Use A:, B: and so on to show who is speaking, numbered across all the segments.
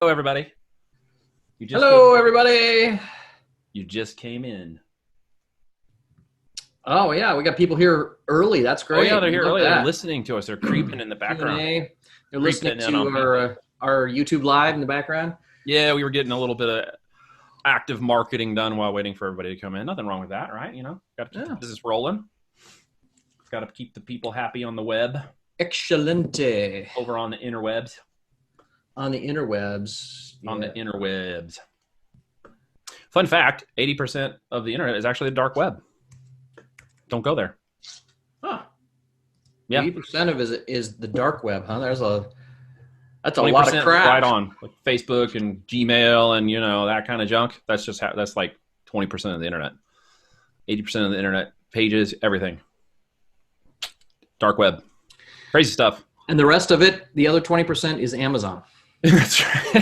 A: Hello, everybody.
B: Hello, everybody.
A: You just came in.
B: Oh, yeah, we got people here early. That's
A: Oh,
B: great.
A: yeah, they're here
B: Love
A: early. They're
B: that.
A: listening to us. They're creeping in the background.
B: Q&A. They're
A: Creeping
B: listening
A: in on
B: to our YouTube live in the background.
A: Yeah, we were getting a little bit of active marketing done while waiting for everybody to come in. Nothing wrong with that, right? You know, got to keep the business rolling. Got to keep the people happy on the web.
B: Excelente.
A: Over on the interwebs.
B: On the interwebs.
A: On the interwebs. Fun fact, 80% of the internet is actually the dark web. Don't go there.
B: Huh.
A: Yeah.
B: 80% of it is the dark web, huh? That's a lot of crap.
A: Right on. Like Facebook and Gmail and, you know, that kind of junk. That's just that's like 20% of the internet. 80% of the internet, pages, everything. Dark web. Crazy stuff.
B: And the rest of it, the other 20% is Amazon.
A: That's right.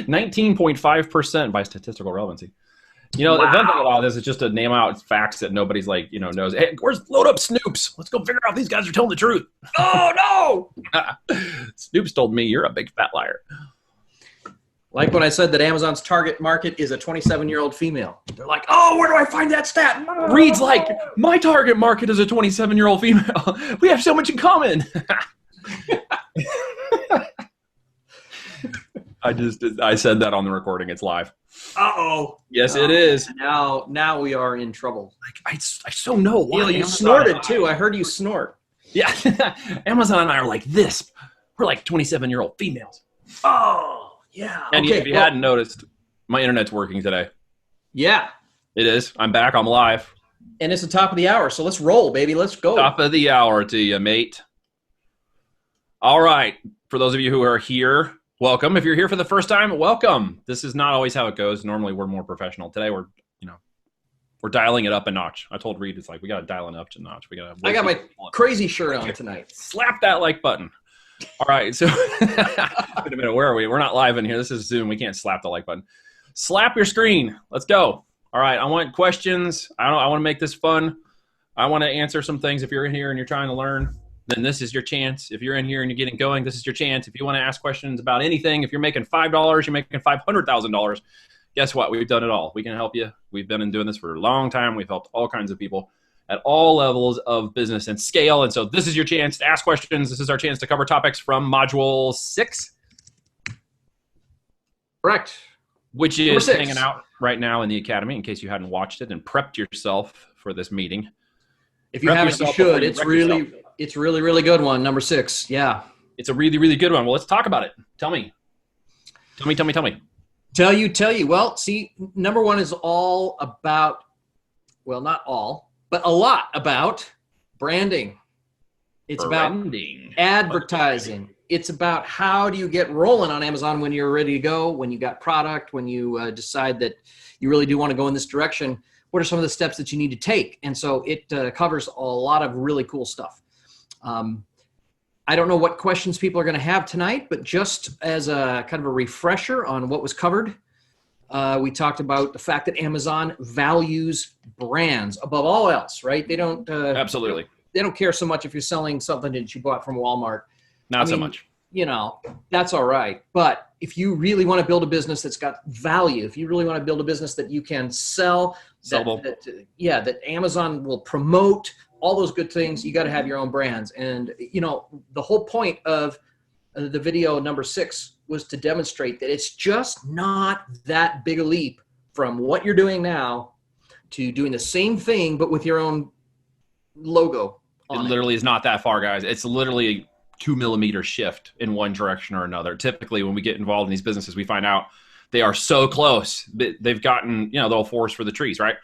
A: 19.5% by statistical relevancy. You know,
B: Wow.
A: The fun thing about this is just to name out facts that nobody's like, you know, knows. Hey, load up Snoops. Let's go figure out if these guys are telling the truth.
B: Oh, no.
A: Snoops told me you're a big fat liar.
B: Like when I said that Amazon's target market is a 27-year-old female. They're like, oh, where do I find that stat?
A: Reed's like, my target market is a 27-year-old female. We have so much in common. I said that on the recording. It's live.
B: Uh-oh.
A: Yes, it is.
B: Now we are in trouble.
A: Like I so know why.
B: Neil, you snorted too. I heard you snort.
A: Yeah. Amazon and I are like this. We're like 27-year-old females.
B: Oh, yeah.
A: And if you hadn't noticed, my internet's working today.
B: Yeah.
A: It is. I'm back. I'm live.
B: And it's the top of the hour, so let's roll, baby. Let's go.
A: Top of the hour to you, mate. All right. For those of you who are here, welcome. If you're here for the first time, welcome. This is not always how it goes. Normally, we're more professional. Today, we're dialing it up a notch. I told Reed, it's like, we got to dial it up to a notch. I
B: got my crazy shirt on tonight.
A: Slap that like button. All right. So, wait a minute. Where are we? We're not live in here. This is Zoom. We can't slap the like button. Slap your screen. Let's go. All right. I want questions. I want to make this fun. I want to answer some things. If you're in here and you're trying to learn, then this is your chance. If you're in here and you're getting going, this is your chance. If you want to ask questions about anything, if you're making $5, you're making $500,000, guess what? We've done it all. We can help you. We've been doing this for a long time. We've helped all kinds of people at all levels of business and scale. And so this is your chance to ask questions. This is our chance to cover topics from Module 6.
B: Correct.
A: Which is hanging out right now in the Academy, in case you hadn't watched it and prepped yourself for this meeting.
B: If you haven't, you should. It's really, really good one. Number 6. Yeah.
A: It's a really, really good one. Well, let's talk about it. Tell me.
B: Tell you. Well, see, number 1 is all about, well, not all, but a lot about branding. It's about advertising. It's about how do you get rolling on Amazon when you're ready to go, when you got product, when you decide that you really do want to go in this direction. What are some of the steps that you need to take? And so it covers a lot of really cool stuff. I don't know what questions people are going to have tonight, but just as a kind of a refresher on what was covered, we talked about the fact that Amazon values brands above all else, right? They don't
A: absolutely.
B: They don't care so much if you're selling something that you bought from Walmart.
A: Not so much.
B: You know, that's all right. But if you really want to build a business that's got value, if you really want to build a business that you can sell, that Amazon will promote, all those good things, you got to have your own brands. And, you know, the whole point of the video number 6 was to demonstrate that it's just not that big a leap from what you're doing now to doing the same thing, but with your own logo on it.
A: Literally is not that far, guys. It's literally 2 millimeter shift in one direction or another. Typically, when we get involved in these businesses, we find out they are so close. They've gotten, you know, the whole forest for the trees, right?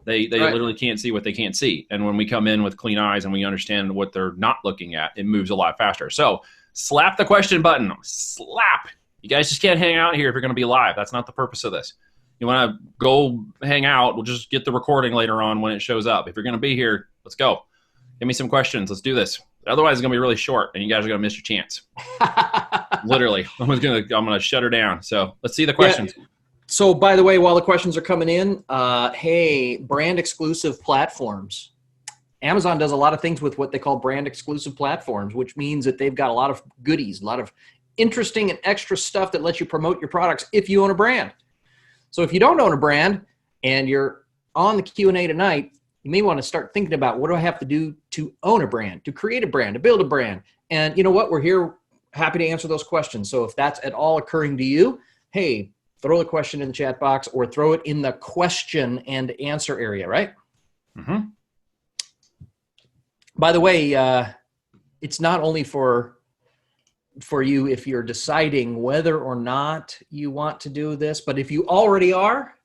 A: They literally can't see what they can't see. And when we come in with clean eyes and we understand what they're not looking at, it moves a lot faster. So slap the question button. Slap. You guys just can't hang out here if you're going to be live. That's not the purpose of this. You want to go hang out, we'll just get the recording later on when it shows up. If you're going to be here, let's go. Give me some questions. Let's do this. Otherwise, it's going to be really short, and you guys are going to miss your chance. Literally. I'm going to shut her down. So let's see the questions.
B: Yeah. So, by the way, while the questions are coming in, hey, brand exclusive platforms. Amazon does a lot of things with what they call brand exclusive platforms, which means that they've got a lot of goodies, a lot of interesting and extra stuff that lets you promote your products if you own a brand. So if you don't own a brand and you're on the Q&A tonight, you may want to start thinking about, what do I have to do to own a brand, to create a brand, to build a brand? And you know what? We're here happy to answer those questions. So if that's at all occurring to you, hey, throw the question in the chat box or throw it in the question and answer area, right? Mm-hmm. By the way, it's not only for you if you're deciding whether or not you want to do this, but if you already are,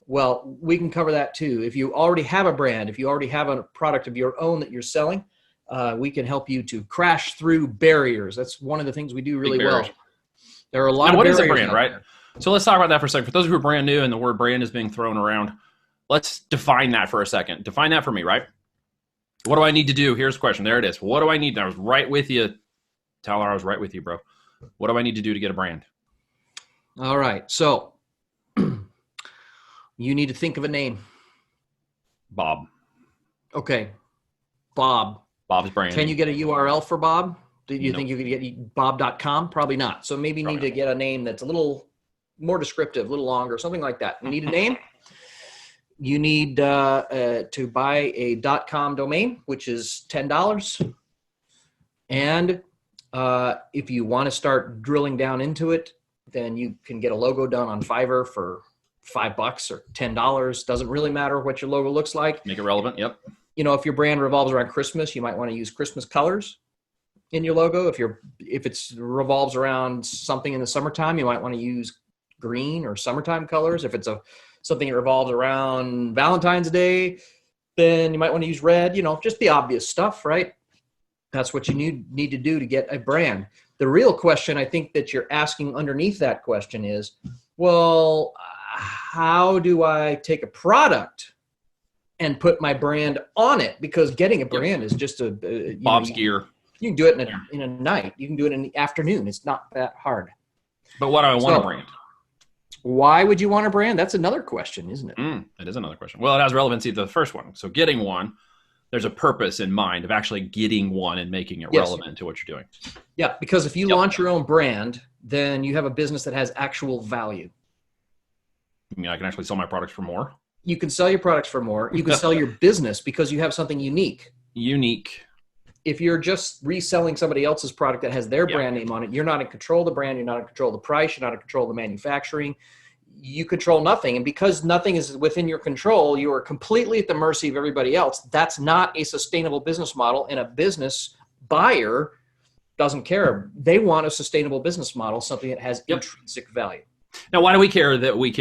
B: well, we can cover that too. If you already have a brand, if you already have a product of your own that you're selling, we can help you to crash through barriers. That's one of the things we do really well. There are a lot of barriers.
A: What is a brand, right? So let's talk about that for a second. For those who are brand new and the word brand is being thrown around, let's define that for a second. Define that for me, right? What do I need to do? Here's the question. There it is. What do I need? I was right with you. Tyler, I was right with you, bro. What do I need to do to get a brand?
B: All right. So you need to think of a name.
A: Bob.
B: Okay. Bob.
A: Bob's brand.
B: Can you get a URL for Bob? Do you think you could get bob.com? Probably not. So maybe you need to get a name that's a little more descriptive, a little longer, something like that. You need a name. You need to buy a .com domain, which is $10. And if you want to start drilling down into it, then you can get a logo done on Fiverr for $5 or $10. Doesn't really matter what your logo looks like.
A: Make it relevant. Yep.
B: You know, if your brand revolves around Christmas, you might want to use Christmas colors in your logo. If it's revolves around something in the summertime, you might want to use green or summertime colors. If it's something that revolves around Valentine's Day, then you might want to use red. You know, just the obvious stuff, right? That's what you need to do to get a brand. The real question I think that you're asking underneath that question is, well, how do I take a product and put my brand on it? Because getting a brand is just
A: Bob's gear.
B: You can do it in a night. You can do it in the afternoon. It's not that hard.
A: But what do I want a brand?
B: Why would you want a brand? That's another question, isn't it?
A: It is another question. Well, it has relevancy to the first one. So getting one, there's a purpose in mind of actually getting one and making it relevant to what you're doing.
B: Yeah, because if you launch your own brand, then you have a business that has actual value.
A: You mean I can actually sell my products for more?
B: You can sell your products for more. You can sell your business because you have something unique.
A: Unique.
B: If you're just reselling somebody else's product that has their brand name on it, you're not in control of the brand. You're not in control of the price. You're not in control of the manufacturing. You control nothing. And because nothing is within your control, you are completely at the mercy of everybody else. That's not a sustainable business model. And a business buyer doesn't care. They want a sustainable business model, something that has intrinsic value.
A: Now, why do we care that you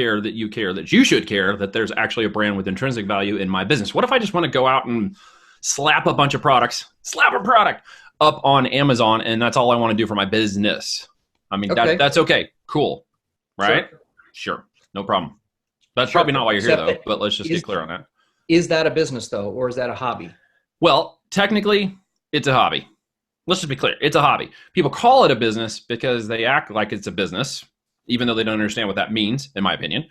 A: care, that you should care that there's actually a brand with intrinsic value in my business? What if I just want to go out and slap a bunch of products, slap a product up on Amazon, and that's all I want to do for my business? I mean, that's okay. Cool. Right? Sure. No problem. That's probably not why you're here, though, but let's just get clear on that.
B: Is that a business, though, or is that a hobby?
A: Well, technically, it's a hobby. Let's just be clear. It's a hobby. People call it a business because they act like it's a business, even though they don't understand what that means, in my opinion.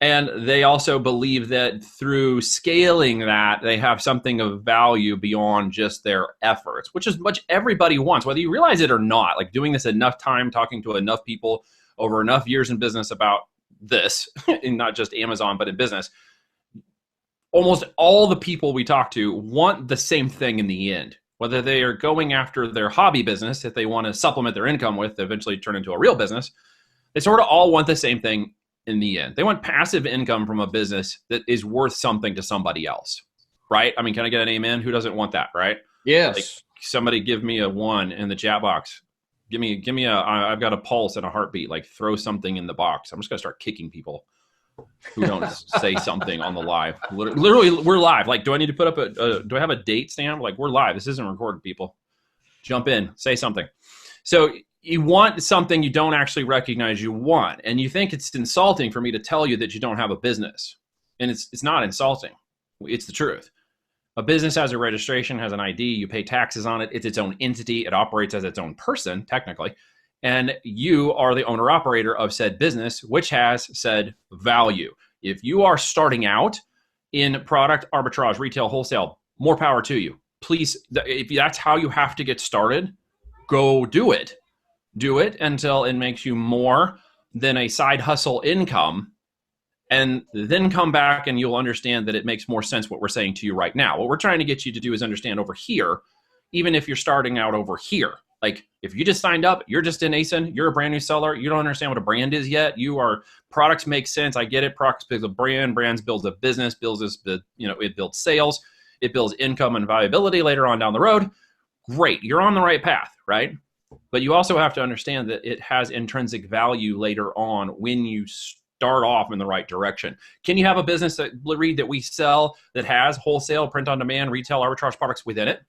A: And they also believe that through scaling that, they have something of value beyond just their efforts, which is what everybody wants, whether you realize it or not. Like doing this enough time, talking to enough people over enough years in business about this, and not just Amazon, but in business, almost all the people we talk to want the same thing in the end. Whether they are going after their hobby business that they want to supplement their income with, to eventually turn into a real business, they sort of all want the same thing in the end. They want passive income from a business that is worth something to somebody else, right? I mean, can I get an amen? Who doesn't want that, right?
B: Yes.
A: Like, somebody give me a 1 in the chat box. Give me I've got a pulse and a heartbeat. Like, throw something in the box. I'm just gonna start kicking people who don't say something on the live. Literally, we're live. Like, do I need to put up do I have a date stamp? Like, we're live. This isn't recorded, people. Jump in, say something. So you want something you don't actually recognize you want, and you think it's insulting for me to tell you that you don't have a business. And it's not insulting. It's the truth. A business has a registration, has an ID, you pay taxes on it, it's its own entity, it operates as its own person, technically, and you are the owner-operator of said business, which has said value. If you are starting out in product arbitrage, retail, wholesale, more power to you. Please, if that's how you have to get started, go do it. Do it until it makes you more than a side hustle income, and then come back and you'll understand that it makes more sense what we're saying to you right now. What we're trying to get you to do is understand over here, even if you're starting out over here. Like if you just signed up, you're just in ASIN, you're a brand new seller, you don't understand what a brand is yet. Products make sense. I get it. Products builds a brand, brands builds a business, it builds sales, it builds income and viability later on down the road. Great. You're on the right path, right? But you also have to understand that it has intrinsic value later on when you start off in the right direction. Can you have a business that we sell that has wholesale, print on demand, retail, arbitrage products within it?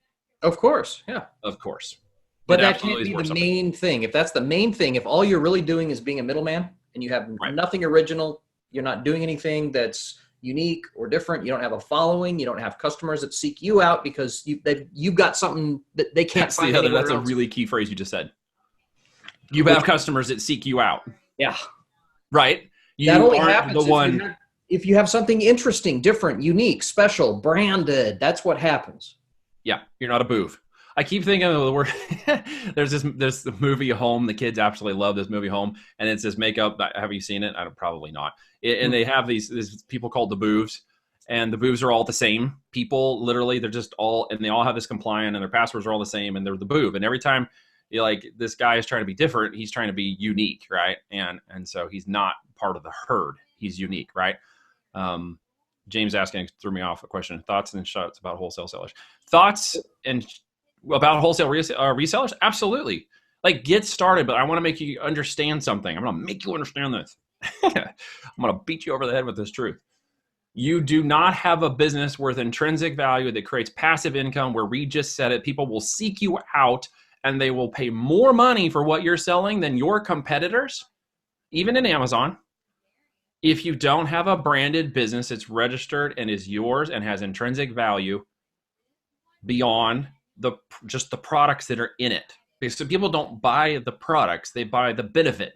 B: Of course. Yeah.
A: Of course.
B: But that can't be the main thing. If that's the main thing, if all you're really doing is being a middleman and you have nothing original, you're not doing anything that's unique or different, you don't have a following, you don't have customers that seek you out because you've got something that they can't find anywhere else.
A: That's a really key phrase you just said. You have customers that seek you out.
B: Yeah.
A: Right?
B: That only happens if you have something interesting, different, unique, special, branded. That's what happens.
A: Yeah. You're not a booth. I keep thinking of the word. There's the movie Home. The kids absolutely love this movie Home, and it's this makeup. Have you seen it? Probably not. And they have these people called the boobs, and the boobs are all the same people. Literally, they're just all, and they all have this compliant, and their passwords are all the same, and they're the boob. And every time this guy is trying to be different, he's trying to be unique, right? And so he's not part of the herd. He's unique, right? James asking threw me off a question. Thoughts and shots about wholesale sellers. Thoughts and about wholesale resellers? Absolutely. Like, get started, but I want to make you understand something. I'm going to make you understand this. I'm going to beat you over the head with this truth. You do not have a business worth intrinsic value that creates passive income where we just said it. People will seek you out and they will pay more money for what you're selling than your competitors, even in Amazon. If you don't have a branded business that's registered and is yours and has intrinsic value beyond just the products that are in it. Because so people don't buy the products, they buy the benefit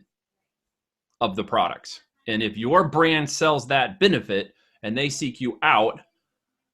A: of the products. And if your brand sells that benefit and they seek you out,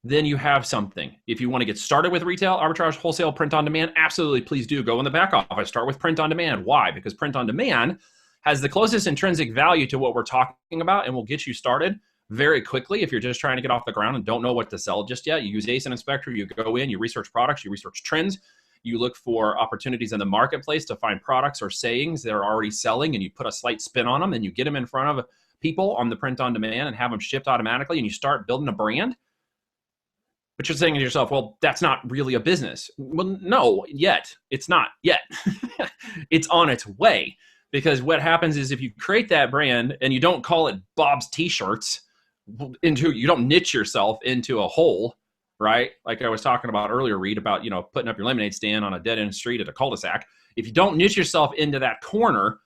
A: then you have something. If you want to get started with retail, arbitrage, wholesale, print on demand, absolutely, please do. Go in the back office. Start with print on demand. Why? Because print on demand has the closest intrinsic value to what we're talking about and will get you started very quickly. If you're just trying to get off the ground and don't know what to sell just yet, you use ASINspector, you go in, you research products, you research trends, you look for opportunities in the marketplace to find products or sayings that are already selling, and you put a slight spin on them, and you get them in front of people on the print on demand and have them shipped automatically, and you start building a brand. But you're saying to yourself, well, that's not really a business. Well, no, yet. It's not yet. It's on its way. Because what happens is if you create that brand and you don't call it Bob's T-shirts, you don't niche yourself into a hole, right? Like I was talking about earlier, Reed, about, putting up your lemonade stand on a dead end street at a cul-de-sac. If you don't niche yourself into that corner,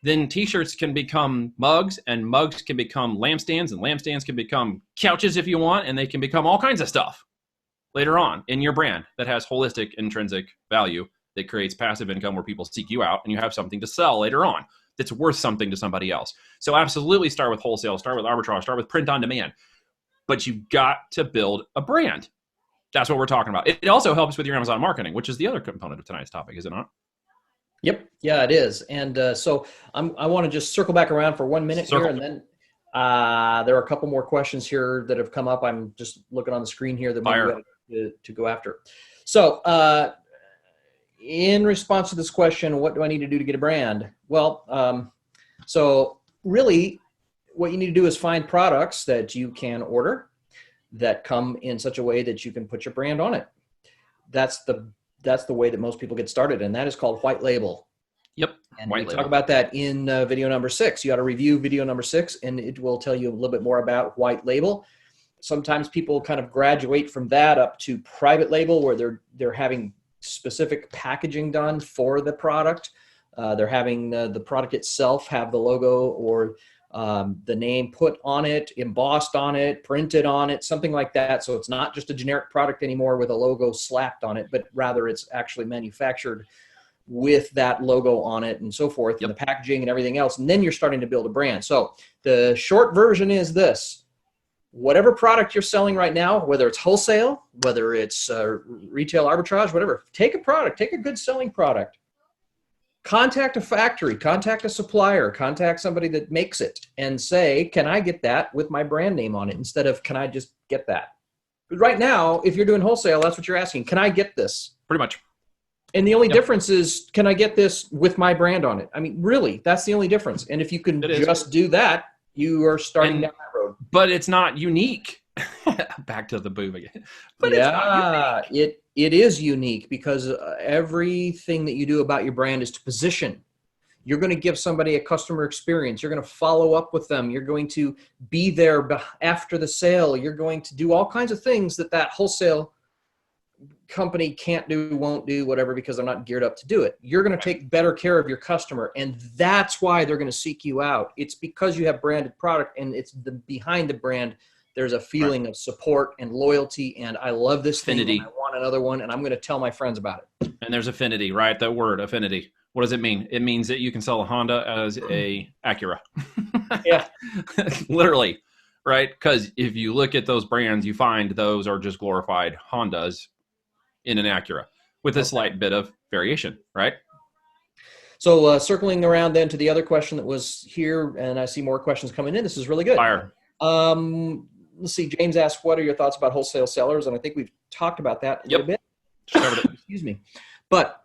A: then T-shirts can become mugs, and mugs can become lampstands, and lampstands can become couches if you want, and they can become all kinds of stuff later on in your brand that has holistic intrinsic value that creates passive income where people seek you out and you have something to sell later on that's worth something to somebody else. So absolutely start with wholesale, start with arbitrage, start with print on demand. But you've got to build a brand. That's what we're talking about. It also helps with your Amazon marketing, which is the other component of tonight's topic, is it not?
B: Yep. Yeah, it is. And so I want to just circle back around for 1 minute here, and then there are a couple more questions here that have come up. I'm just looking on the screen here that we have to go after. So in response to this question, what do I need to do to get a brand? Well, so really what you need to do is find products that you can order that come in such a way that you can put your brand on it. That's the way that most people get started, and that is called white label.
A: Yep.
B: And we talk about that in video number 6. You got to review video number 6, and it will tell you a little bit more about white label. Sometimes people kind of graduate from that up to private label, where they're having specific packaging done for the product. They're having the product itself have the logo or the name put on it, embossed on it, printed on it, something like that. So it's not just a generic product anymore with a logo slapped on it, but rather it's actually manufactured with that logo on it and so forth, and the packaging and everything else. And then you're starting to build a brand. So the short version is this: whatever product you're selling right now, whether it's wholesale, whether it's retail arbitrage, whatever, take a product, take a good selling product, contact a factory, contact a supplier, contact somebody that makes it and say, can I get that with my brand name on it instead of can I just get that? Right now, if you're doing wholesale, that's what you're asking. Can I get this?
A: Pretty much.
B: And the only difference is, can I get this with my brand on it? I mean, really, that's the only difference. And if you can just do that, you are starting down that road.
A: But it's not unique. Back to the boom again. But it's not unique.
B: It is unique because everything that you do about your brand is to position. You're going to give somebody a customer experience. You're going to follow up with them. You're going to be there after the sale. You're going to do all kinds of things that wholesale company can't do, won't do, whatever, because they're not geared up to do it. You're going to take better care of your customer, and that's why they're going to seek you out. It's because you have branded product, and it's behind the brand. There's a feeling of support and loyalty, and I love this
A: affinity.
B: Thing. I want another one, and I'm going to tell my friends about it.
A: And there's affinity, right? That word, affinity. What does it mean? It means that you can sell a Honda as a Acura.
B: Yeah.
A: Literally, right? Because if you look at those brands, you find those are just glorified Hondas in an Acura with a slight bit of variation, right?
B: So circling around then to the other question that was here, and I see more questions coming in. This is really good.
A: Fire.
B: Let's see. James asked, what are your thoughts about wholesale sellers? And I think we've talked about that a little bit. Excuse me. But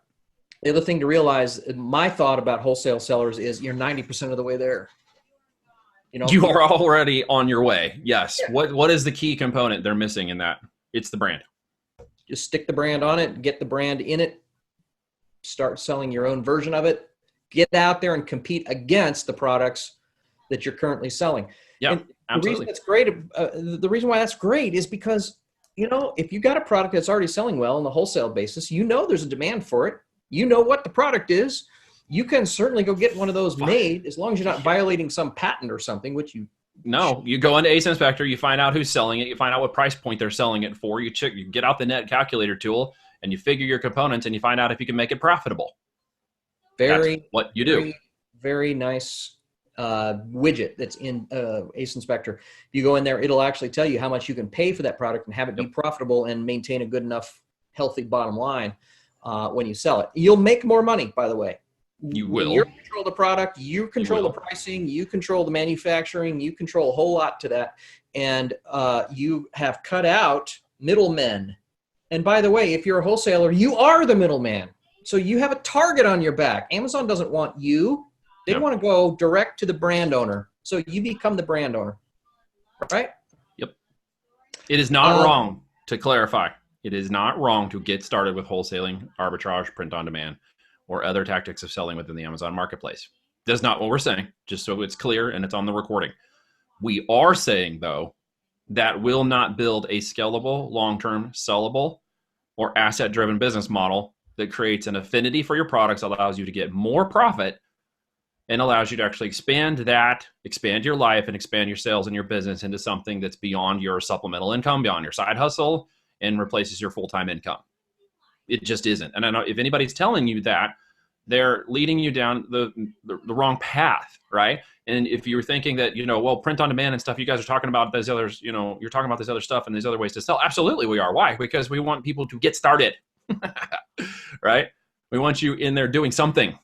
B: the other thing to realize, my thought about wholesale sellers is you're 90% of the way there.
A: You are already on your way. Yes. Yeah. What is the key component they're missing in that? It's the brand.
B: Just stick the brand on it, get the brand in it, start selling your own version of it, get out there and compete against the products that you're currently selling.
A: Yeah, absolutely.
B: The reason that's great, the reason why that's great is because, if you got a product that's already selling well on the wholesale basis, there's a demand for it. You know what the product is. You can certainly go get one of those made as long as you're not violating some patent or something, which you
A: No, you go into ASINspector, you find out who's selling it, you find out what price point they're selling it for, you get out the net calculator tool, and you figure your components, and you find out if you can make it profitable. That's what you do.
B: Very nice widget that's in ASINspector. If you go in there, it'll actually tell you how much you can pay for that product and have it be profitable and maintain a good enough, healthy bottom line when you sell it. You'll make more money, by the way.
A: You will.
B: You control the product, you control the pricing, you control the manufacturing, you control a whole lot to that. And you have cut out middlemen. And by the way, if you're a wholesaler, you are the middleman. So you have a target on your back. Amazon doesn't want you. They want to go direct to the brand owner. So you become the brand owner, right?
A: Yep. It is not wrong, to clarify. It is not wrong to get started with wholesaling, arbitrage, print on demand, or other tactics of selling within the Amazon marketplace. That's not what we're saying, just so it's clear and it's on the recording. We are saying, though, that will not build a scalable, long-term, sellable, or asset-driven business model that creates an affinity for your products, allows you to get more profit, and allows you to actually expand your life, and expand your sales and your business into something that's beyond your supplemental income, beyond your side hustle, and replaces your full-time income. It just isn't. And I know if anybody's telling you that, they're leading you down the wrong path, right? And if you're thinking that, print on demand and stuff, you guys are talking about those others, you're talking about this other stuff and these other ways to sell. Absolutely we are. Why? Because we want people to get started, right? We want you in there doing something,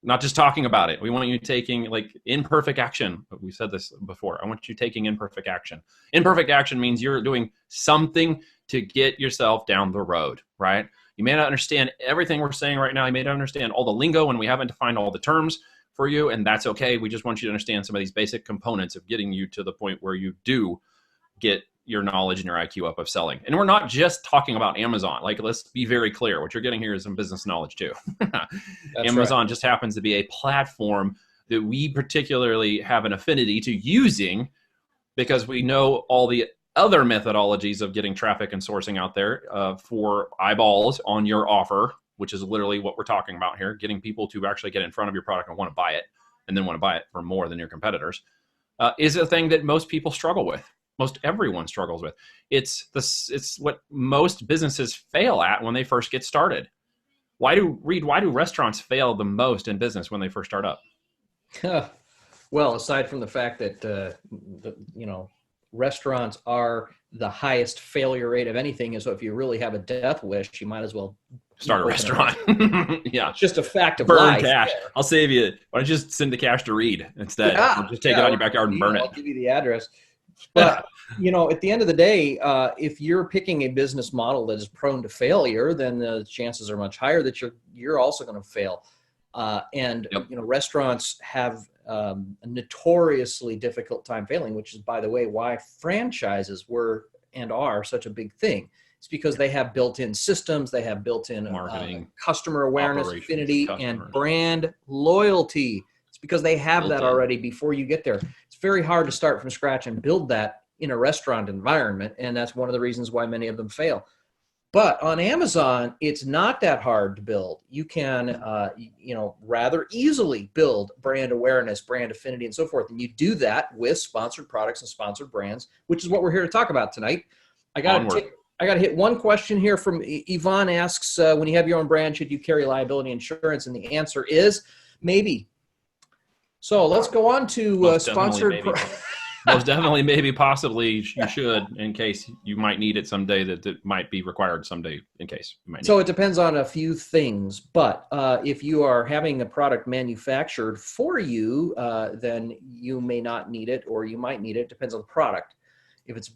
A: not just talking about it. We want you taking imperfect action. We said this before. I want you taking imperfect action. Imperfect action means you're doing something to get yourself down the road, right? You may not understand everything we're saying right now. You may not understand all the lingo, and we haven't defined all the terms for you, and that's okay. We just want you to understand some of these basic components of getting you to the point where you do get your knowledge and your IQ up of selling. And we're not just talking about Amazon. Let's be very clear. What you're getting here is some business knowledge too. Amazon just happens to be a platform that we particularly have an affinity to using because we know all the other methodologies of getting traffic and sourcing out there for eyeballs on your offer, which is literally what we're talking about here, getting people to actually get in front of your product and want to buy it, and then want to buy it for more than your competitors, is a thing that most people struggle with. Most everyone struggles with. It's what most businesses fail at when they first get started. Why do restaurants fail the most in business when they first start up?
B: Well, aside from the fact that restaurants are the highest failure rate of anything, and so if you really have a death wish, you might as well
A: start a restaurant. Yeah.
B: It's just a fact of
A: Burn
B: life.
A: cash. I'll save you. Why don't you just send the cash to Reed instead?
B: Yeah,
A: Or just take it out your backyard and burn it.
B: I'll give you the address. But at the end of the day, if you're picking a business model that is prone to failure, then the chances are much higher that you're also going to fail. Restaurants have a notoriously difficult time failing, which is, by the way, why franchises were and are such a big thing. It's because they have built-in systems, they have built-in
A: marketing,
B: customer awareness, affinity, and brand loyalty. It's because they have that already before you get there. It's very hard to start from scratch and build that in a restaurant environment, and that's one of the reasons why many of them fail. But on Amazon, it's not that hard to build. You can, rather easily build brand awareness, brand affinity, and so forth. And you do that with sponsored products and sponsored brands, which is what we're here to talk about tonight. I got to hit one question here from Yvonne asks, when you have your own brand, should you carry liability insurance? And the answer is maybe. So let's go on to sponsored.
A: Most definitely, maybe, possibly, you should, in case you might need it someday, that it might be required someday in case you might need it.
B: So it depends on a few things, but if you are having a product manufactured for you, then you may not need it, or you might need it. It depends on the product. If it's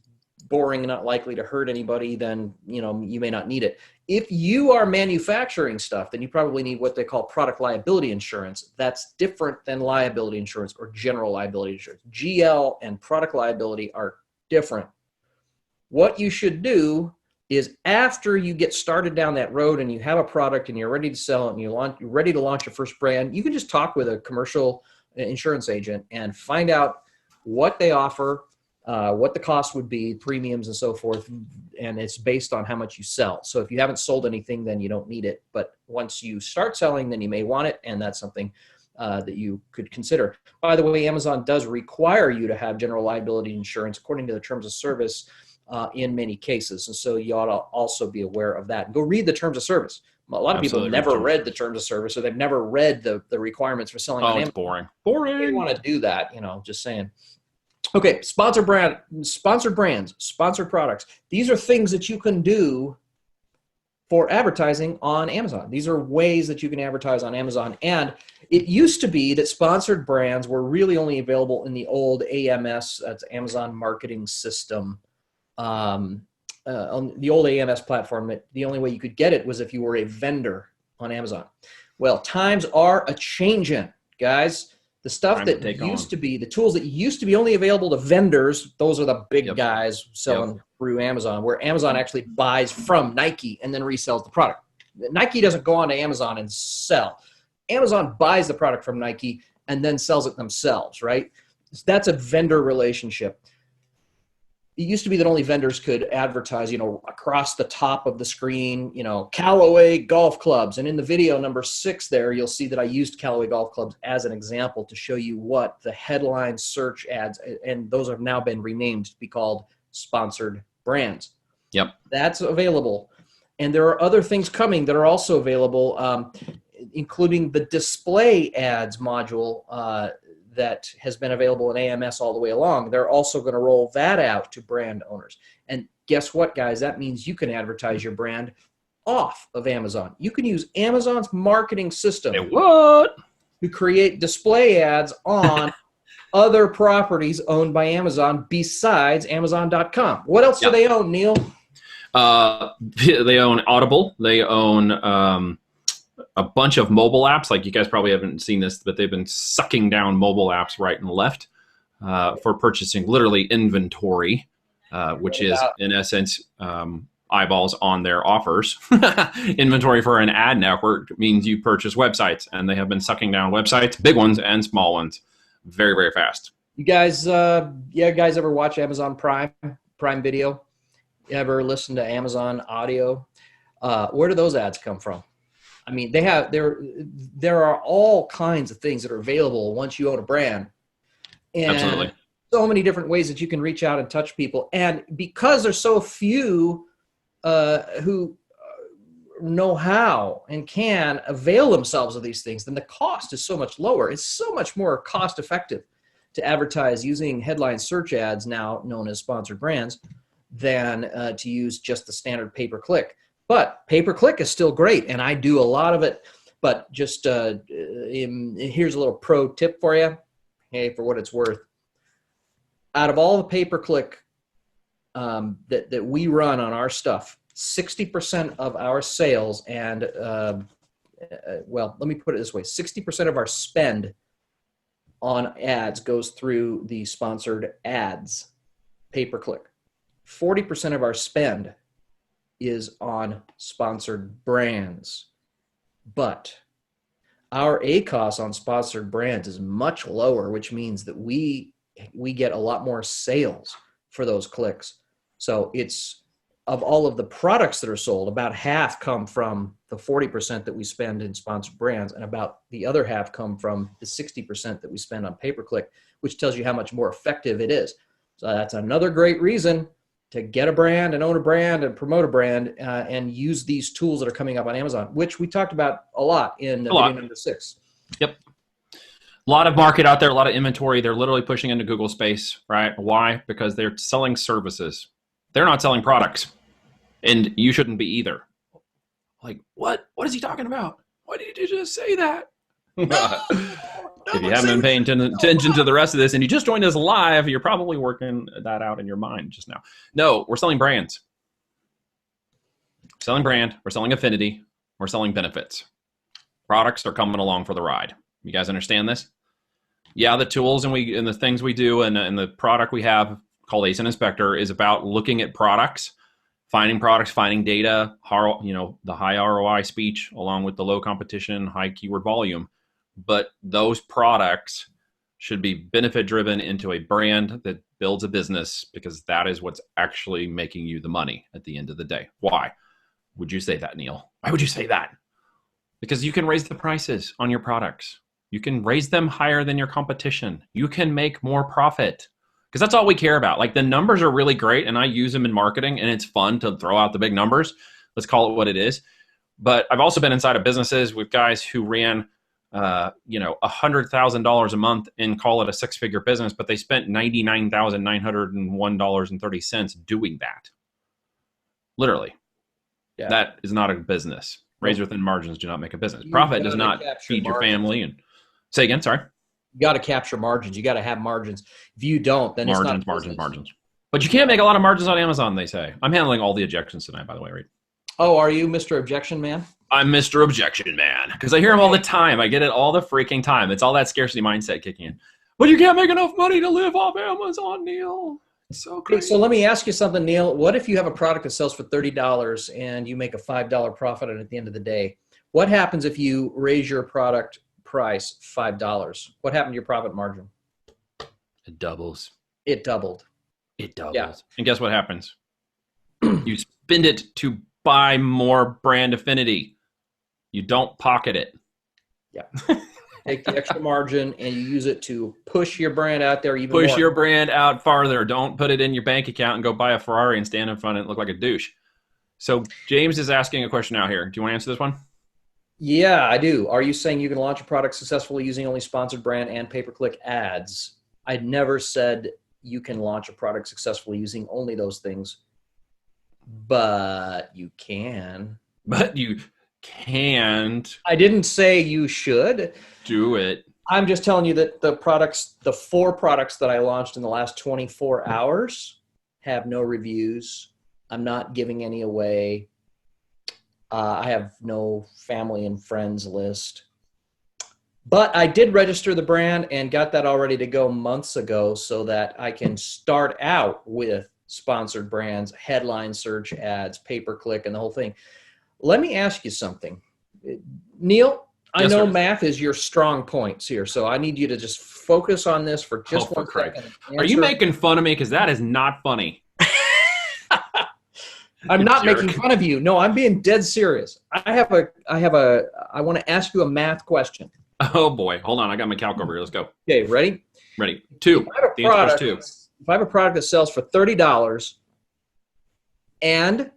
B: boring and not likely to hurt anybody, then you may not need it. If you are manufacturing stuff, then you probably need what they call product liability insurance. That's different than liability insurance or general liability insurance. GL and product liability are different. What you should do is, after you get started down that road and you have a product and you're ready to sell it and you're ready to launch your first brand, you can just talk with a commercial insurance agent and find out what they offer, what the cost would be, premiums and so forth, and it's based on how much you sell. So if you haven't sold anything, then you don't need it. But once you start selling, then you may want it, and that's something that you could consider. By the way, Amazon does require you to have general liability insurance according to the terms of service in many cases, and so you ought to also be aware of that. Go read the terms of service. A lot of people have never read the terms of service, or they've never read the requirements for selling on Amazon.
A: It's boring.
B: You want to do that, just saying. Okay, sponsored brands, sponsored products. These are things that you can do for advertising on Amazon. These are ways that you can advertise on Amazon. And it used to be that sponsored brands were really only available in the old AMS, that's Amazon Marketing System. On the old AMS platform, the only way you could get it was if you were a vendor on Amazon. Well, times are a-changin', guys. The stuff that used to be, the tools that used to be only available to vendors, those are the big guys selling through Amazon, where Amazon actually buys from Nike and then resells the product. Nike doesn't go on to Amazon and sell. Amazon buys the product from Nike and then sells it themselves, right? That's a vendor relationship. It used to be that only vendors could advertise, across the top of the screen, Callaway golf clubs. And in the video number 6 there, you'll see that I used Callaway golf clubs as an example to show you what the headline search ads, and those have now been renamed to be called sponsored brands.
A: Yep.
B: That's available. And there are other things coming that are also available, including the display ads module that has been available in AMS all the way along. They're also going to roll that out to brand owners. And guess what, guys? That means you can advertise your brand off of Amazon. You can use Amazon's marketing system to create display ads on other properties owned by Amazon besides Amazon.com. What else do they own, Neil?
A: They own Audible. They own a bunch of mobile apps. Like, you guys probably haven't seen this, but they've been sucking down mobile apps right and left for purchasing literally inventory, which is in essence eyeballs on their offers. Inventory for an ad network means you purchase websites, and they have been sucking down websites, big ones and small ones, very, very fast.
B: You guys, guys ever watch Amazon Prime Video? You ever listen to Amazon Audio? Where do those ads come from? I mean, there are all kinds of things that are available once you own a brand. And
A: absolutely.
B: So many different ways that you can reach out and touch people. And because there's so few who know how and can avail themselves of these things, then the cost is so much lower. It's so much more cost effective to advertise using headline search ads, now known as sponsored brands, than to use just the standard pay-per-click. But pay-per-click is still great, and I do a lot of it. But just here's a little pro tip for you. Hey, for what it's worth. Out of all the pay-per-click that we run on our stuff, 60% of our sales and, well, let me put it this way. 60% of our spend on ads goes through the sponsored ads, pay-per-click. 40% of our spend is on sponsored brands. But our ACoS on sponsored brands is much lower, which means that we get a lot more sales for those clicks. So it's, of all of the products that are sold, about half come from the 40% that we spend in sponsored brands, and about the other half come from the 60% that we spend on pay-per-click, which tells you how much more effective it is. So that's another great reason to get a brand and own a brand and promote a brand and use these tools that are coming up on Amazon, which we talked about a lot in video number 6.
A: Yep. A lot of market out there, a lot of inventory. They're literally pushing into Google space, right? Why? Because they're selling services. They're not selling products. And you shouldn't be either. Like, what? What is he talking about? Why did you just say that? If you haven't been paying attention to the rest of this and you just joined us live, you're probably working that out in your mind just now. No, we're selling brands. Selling brand, we're selling affinity, we're selling benefits. Products are coming along for the ride. You guys understand this? Yeah, the tools and the things we do and the product we have called ASINspector is about looking at products, finding data, the high ROI speech along with the low competition, high keyword volume. But those products should be benefit driven into a brand that builds a business, because that is what's actually making you the money at the end of the day. Why would you say that, Neil? Why would you say that? Because you can raise the prices on your products. You can raise them higher than your competition. You can make more profit, because that's all we care about. Like, the numbers are really great and I use them in marketing and it's fun to throw out the big numbers. Let's call it what it is. But I've also been inside of businesses with guys who ran $100,000 a month and call it a 6-figure business, but they spent $99,901.30 doing that. Literally. Yeah. That is not a business. Razor thin margins do not make a business. Profit does not feed your family. And say again, sorry.
B: You got to capture margins. You got to have margins. If you don't, then
A: margins,
B: it's not
A: margins. But you can't make a lot of margins on Amazon, they say. I'm handling all the objections tonight, by the way, Reed.
B: Oh, are you Mr. Objection Man?
A: I'm Mr. Objection Man, because I hear him all the time. I get it all the freaking time. It's all that scarcity mindset kicking in. But you can't make enough money to live off Amazon, Neil. It's so crazy.
B: Okay, so let me ask you something, Neil. What if you have a product that sells for $30 and you make a $5 profit on it at the end of the day? What happens if you raise your product price $5? What happened to your profit margin?
A: It doubles.
B: It doubled.
A: It doubles. Yeah. And guess what happens? You spend it to buy more brand affinity. You don't pocket it.
B: Yeah. Take the extra margin and you use it to push your brand out there even more.
A: Push your brand out farther. Don't put it in your bank account and go buy a Ferrari and stand in front of it and look like a douche. So James is asking a question out here. Do you want to answer this one?
B: Yeah, I do. Are you saying you can launch a product successfully using only sponsored brand and pay-per-click ads? I'd never said you can launch a product successfully using only those things, but you can.
A: But you can't.
B: I didn't say you should.
A: Do it.
B: I'm just telling you that the 4 products that I launched in the last 24 hours have no reviews. I'm not giving any away. I have no family and friends list. But I did register the brand and got that all ready to go months ago so that I can start out with sponsored brands, headline search ads, pay-per-click, and the whole thing. Let me ask you something. Neil, I know math is your strong points here, so I need you to just focus on this for just 1 second.
A: Are you making fun of me? Because that is not funny.
B: I'm not making fun of you. No, I'm being dead serious. I want to ask you a math question.
A: Oh boy. Hold on. I got my calc over here. Let's go.
B: Okay, ready?
A: Ready. 2. The answer is 2.
B: If I have a product that sells for $30 and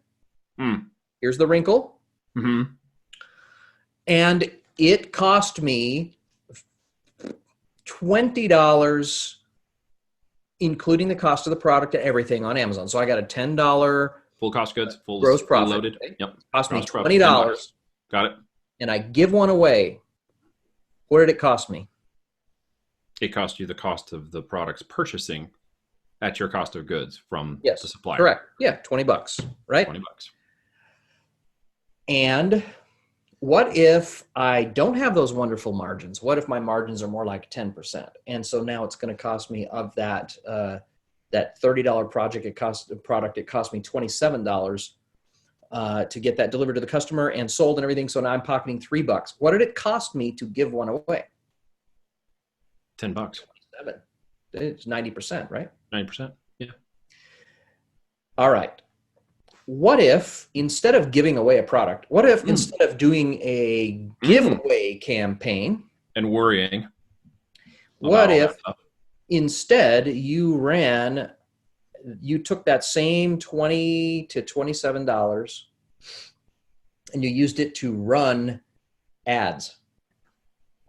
B: here's the wrinkle.
A: Mm-hmm.
B: And it cost me $20, including the cost of the product and everything on Amazon. So I got a $10
A: Full cost goods,
B: gross
A: fully
B: profit.
A: loaded.
B: Okay?
A: Yep.
B: Cost me
A: Gross profit,
B: $20.
A: Got it.
B: And I give one away. What did it cost me?
A: It cost you the cost of the products purchasing at your cost of goods from
B: Yes,
A: the supplier.
B: correct. Yeah, $20, right?
A: $20.
B: And what if I don't have those wonderful margins? What if my margins are more like 10%? And so now it's going to cost me of that that $30 product, it cost me $27 to get that delivered to the customer and sold and everything. So now I'm pocketing $3. What did it cost me to give one away?
A: $10.
B: 27. It's 90%, right?
A: 90%. Yeah.
B: All right. What if instead of giving away a product, what if instead of doing a giveaway campaign
A: and worrying,
B: what if instead you took that same $20 to $27 and you used it to run ads?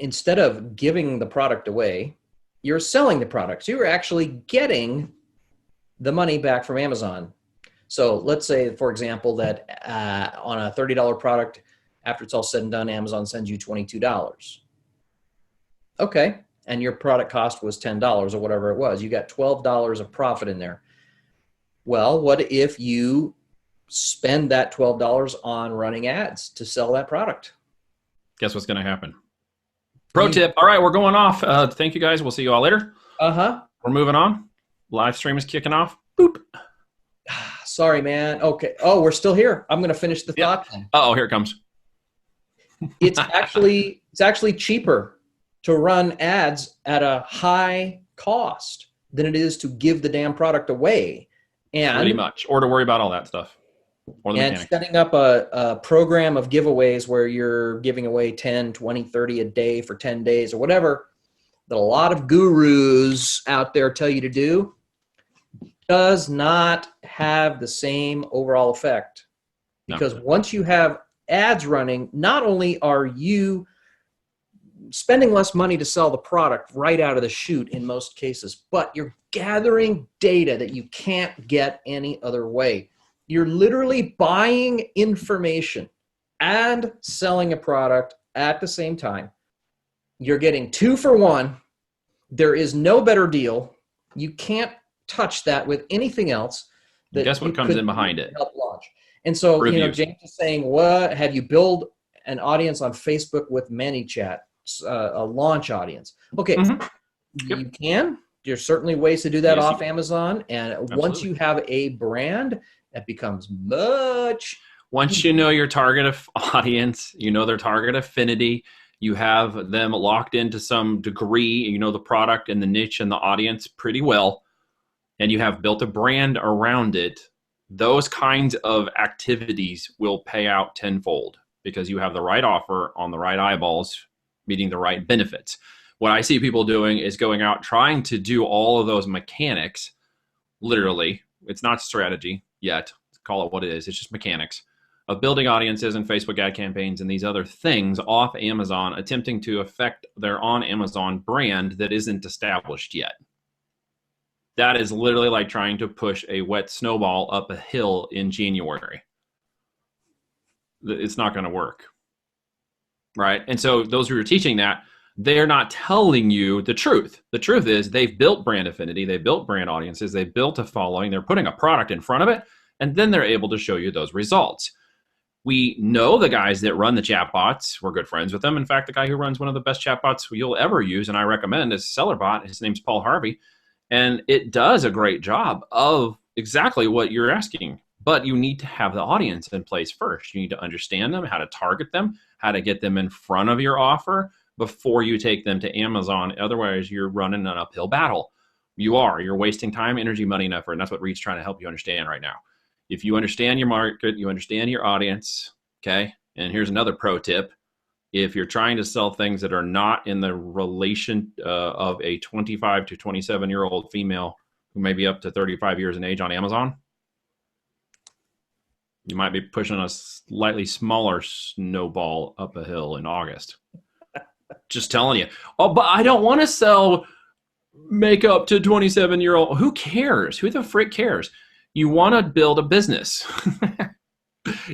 B: Instead of giving the product away, you're selling the products. You're actually getting the money back from Amazon. So let's say, for example, that on a $30 product, after it's all said and done, Amazon sends you $22. Okay. And your product cost was $10 or whatever it was. You got $12 of profit in there. Well, what if you spend that $12 on running ads to sell that product?
A: Guess what's going to happen? Pro tip. All right, we're going off. Thank you, guys. We'll see you all later. We're moving on. Live stream is kicking off. Boop.
B: Sorry, man. Okay. Oh, we're still here. I'm going to finish the thought.
A: Oh, here it comes.
B: It's actually cheaper to run ads at a high cost than it is to give the damn product away. And
A: pretty much. Or to worry about all that stuff. Or the mechanics.
B: Setting up a program of giveaways where you're giving away 10, 20, 30 a day for 10 days or whatever that a lot of gurus out there tell you to do does not have the same overall effect. Because once you have ads running, not only are you spending less money to sell the product right out of the chute in most cases, but you're gathering data that you can't get any other way. You're literally buying information and selling a product at the same time. You're getting 2 for 1. There is no better deal. You can't touch that with anything else.
A: That guess what comes in behind it?
B: Help launch. And so,
A: Reviews.
B: James is saying, what have you build an audience on Facebook with ManyChat, a launch audience? Okay, you can. There's certainly ways to do that off Amazon. And once you have a brand, that becomes much.
A: Once you know your target audience, you know their target affinity, you have them locked into some degree, you know the product and the niche and the audience pretty well, and you have built a brand around it, those kinds of activities will pay out tenfold because you have the right offer on the right eyeballs, meeting the right benefits. What I see people doing is going out trying to do all of those mechanics, literally. It's not strategy yet. Call it what it is. It's just mechanics of building audiences and Facebook ad campaigns and these other things off Amazon, attempting to affect their on Amazon brand that isn't established yet. That is literally like trying to push a wet snowball up a hill in January. It's not going to work. Right? And so those who are teaching that, they're not telling you the truth. The truth is they've built brand affinity, they've built brand audiences, they've built a following, they're putting a product in front of it, and then they're able to show you those results. We know the guys that run the chatbots. We're good friends with them. In fact, the guy who runs one of the best chatbots you'll ever use, and I recommend, is SellerBot. His name's Paul Harvey. And it does a great job of exactly what you're asking. But you need to have the audience in place first. You need to understand them, how to target them, how to get them in front of your offer before you take them to Amazon. Otherwise, you're running an uphill battle. You're wasting time, energy, money, and effort. And that's what Reed's trying to help you understand right now. If you understand your market, you understand your audience, okay? And here's another pro tip. If you're trying to sell things that are not in the relation of a 25 to 27-year-old female who may be up to 35 years in age on Amazon, you might be pushing a slightly smaller snowball up a hill in August. Just telling you. Oh, but I don't want to sell makeup to 27-year-old. Who cares? Who the frick cares? You want to build a business.